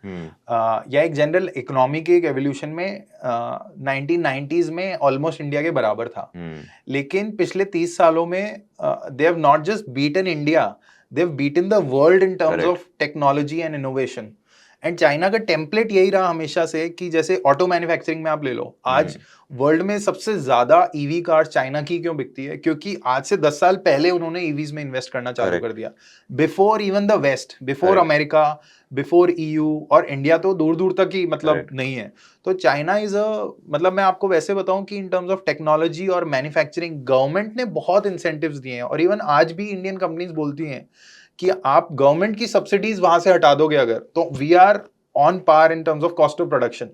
या एक जनरल इकोनॉमी के एक एवोल्यूशन में 1990s में ऑलमोस्ट इंडिया के बराबर था. लेकिन पिछले 30 सालों में they have not just beaten India, they have beaten the world in terms of technology and innovation. And China का टेम्पलेट यही रहा हमेशा से कि जैसे ऑटो मैन्युफैक्चरिंग में आप ले लो, आज वर्ल्ड में सबसे ज्यादा ईवी कार्स चाइना की क्यों बिकती है? क्योंकि आज से 10 साल पहले उन्होंने ईवीज में इन्वेस्ट करना चालू कर दिया, before even the west, before America, before EU, और इंडिया तो दूर दूर तक ही मतलब नहीं है. तो चाइना इज अ, मतलब मैं आपको वैसे बताऊं कि इन टर्म्स ऑफ टेक्नोलॉजी और मैन्युफैक्चरिंग गवर्नमेंट ने बहुत इंसेंटिव्स दिए हैं. और इवन आज भी इंडियन कंपनीज बोलती हैं कि आप गवर्नमेंट की सब्सिडीज वहां से हटा दोगे अगर, तो we are on par in terms of cost of production.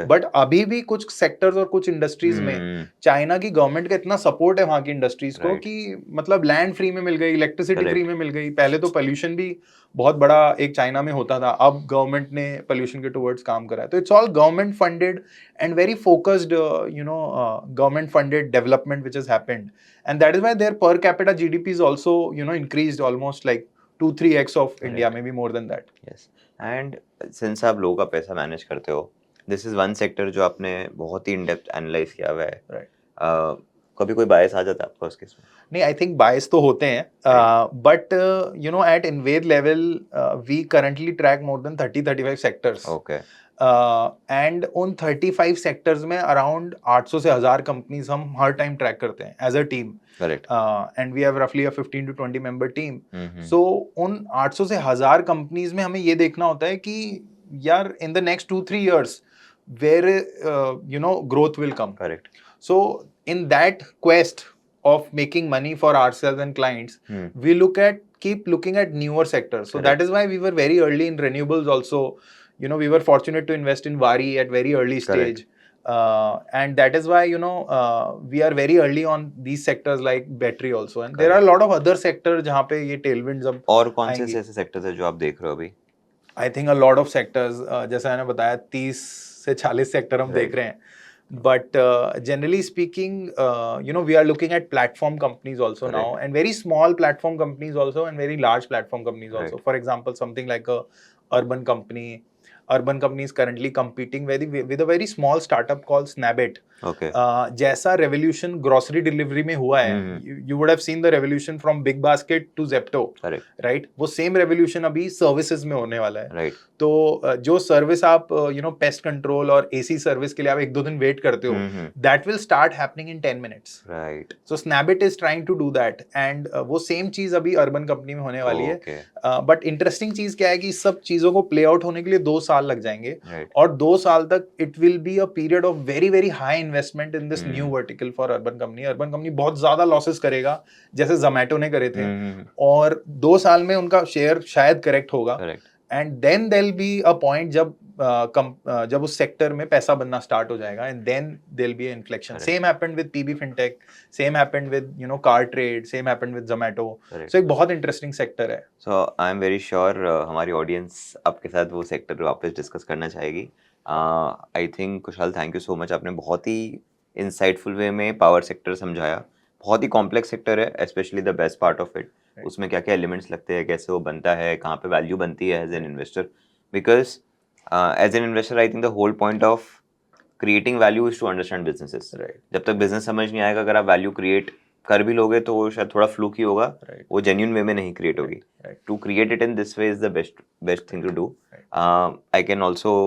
But अभी भी कुछ सेक्टर्स और कुछ इंडस्ट्रीज में चाइना की गवर्नमेंट का इतना सपोर्ट है वहां की इंडस्ट्रीज को कि मतलब लैंड फ्री में मिल गई, इलेक्ट्रिसिटी फ्री में मिल गई. पहले तो पोल्यूशन भी बहुत बड़ा एक चाइना में होता था, अब गवर्नमेंट ने पोल्यूशन के टुवर्ड्स काम करा है. तो it's all government funded and very focused you know government funded development which has happened. And that is why their per capita GDP is also you know increased almost like 2-3x of India, may be more than that. Yes. And since आप लोगों का पैसा manage करते हो, this is one sector जो आपने बहुत ही in depth analyse किया हुआ है. कभी कोई बायस आ जाता है आपका उसके इसमें? नहीं, आई थिंक बायस तो होते हैं, बट यू नो एट इनवेद level we currently track more than 30-35 sectors. Okay. And उन 35 सेक्टर्स में अराउंड 800 से 1000 कंपनीज हम हर टाइम ट्रैक करते हैं as a team. Correct. And we have रफली a 15 to 20 member team. So उन 800 से 1000 कंपनीज में हमें ये देखना होता है कि यार in the next 2-3 years where you know growth will come. Correct. So in that quest of making money for ourselves and clients, we keep looking at newer sectors. So that is why we were very early in renewables also. You know, we were fortunate to invest in Wari at very early stage. And that is why, you know, we are very early on these sectors like battery also. And there are a lot of other sectors जहाँ पे ये tailwinds अब और कौन से ऐसे sectors है जो आप देख रहे हो अभी? I think a lot of sectors, जैसा मैंने बताया 30 से 40 सेक्टर हम देख रहे हैं. But generally speaking, you know, we are looking at platform companies also now, and very small platform companies also, and very large platform companies also. For example, something like a urban company. Urban company is currently competing with a very small startup called Snabit. Okay. जैसा revolution grocery delivery में हुआ है, you would have seen the revolution from Big Basket to Zepto. Correct. Right? वो same revolution अभी services में होने वाला है. Right. तो जो सर्विस आप यू नो पेस्ट कंट्रोल और AC सर्विस के लिए आप 1-2 दिन वेट करते हो, that will start happening in 10 minutes. Right. So Snabit is trying to do that, and वो सेम चीज अभी अर्बन कंपनी में होने वाली है. बट इंटरेस्टिंग चीज क्या है कि सब चीजों को प्ले आउट होने के लिए 2 साल लग जाएंगे. Right. और 2 साल तक it will be a period of very very high investment in this new vertical for urban company बहुत ज्यादा लॉसेस करेगा जैसे जोमेटो ने करे थे, और 2 साल में उनका शेयर शायद करेक्ट होगा, correct. And then there will be a point जब उस सेक्टर में पैसा बनना स्टार्ट हो जाएगा, and then there will be a inflection. Correct. Same happened with PB Fintech, same happened with CarTrade, same happened with Zomato. Correct. So एक बहुत इंटरेस्टिंग सेक्टर है. So I am very sure हमारी ऑडियंस आपके साथ वो सेक्टर वापस डिस्कस करना चाहेगी. I think Kushal, thank you so much. आपने बहुत ही इंसाइटफुल वे में पावर सेक्टर समझाया. बहुत ही कॉम्प्लेक्स सेक्टर है, specially the best part of it. Right. उसमें क्या क्या एलिमेंट्स लगते हैं, कैसे वो बनता है, कहाँ पे वैल्यू बनती है as an investor. Because as an investor I think the whole point of creating value is to understand businesses. Right. जब तक बिजनेस समझ नहीं आएगा, अगर आप वैल्यू क्रिएट कर भी लोगे तो वो शायद थोड़ा फ्लूक ही होगा, Right. वो जेन्युइन वे में नहीं क्रिएट होगी. Right. To create it in this way is the best thing to do. Right. I can also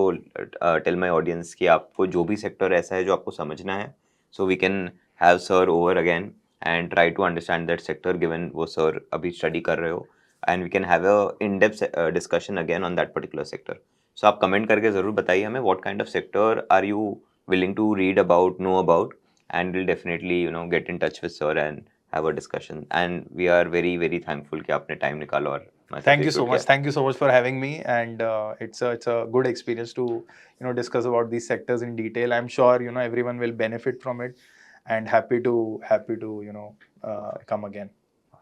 tell my audience कि आपको जो भी सेक्टर ऐसा है जो आपको समझना है, so we can have sir over again and try to understand that sector given वो sir अभी study कर रहे हो, and we can have a in-depth discussion again on that particular sector. So आप comment करके ज़रूर बताइए हमें what kind of sector are you willing to read about, know about, and we'll definitely get in touch with sir and have a discussion. And we are very very thankful कि आपने time निकाला और हमारे साथ Thank you एक so जुड़ much. गया. Thank you so much for having me, and it's a good experience to discuss about these sectors in detail. I'm sure everyone will benefit from it, and happy to come again.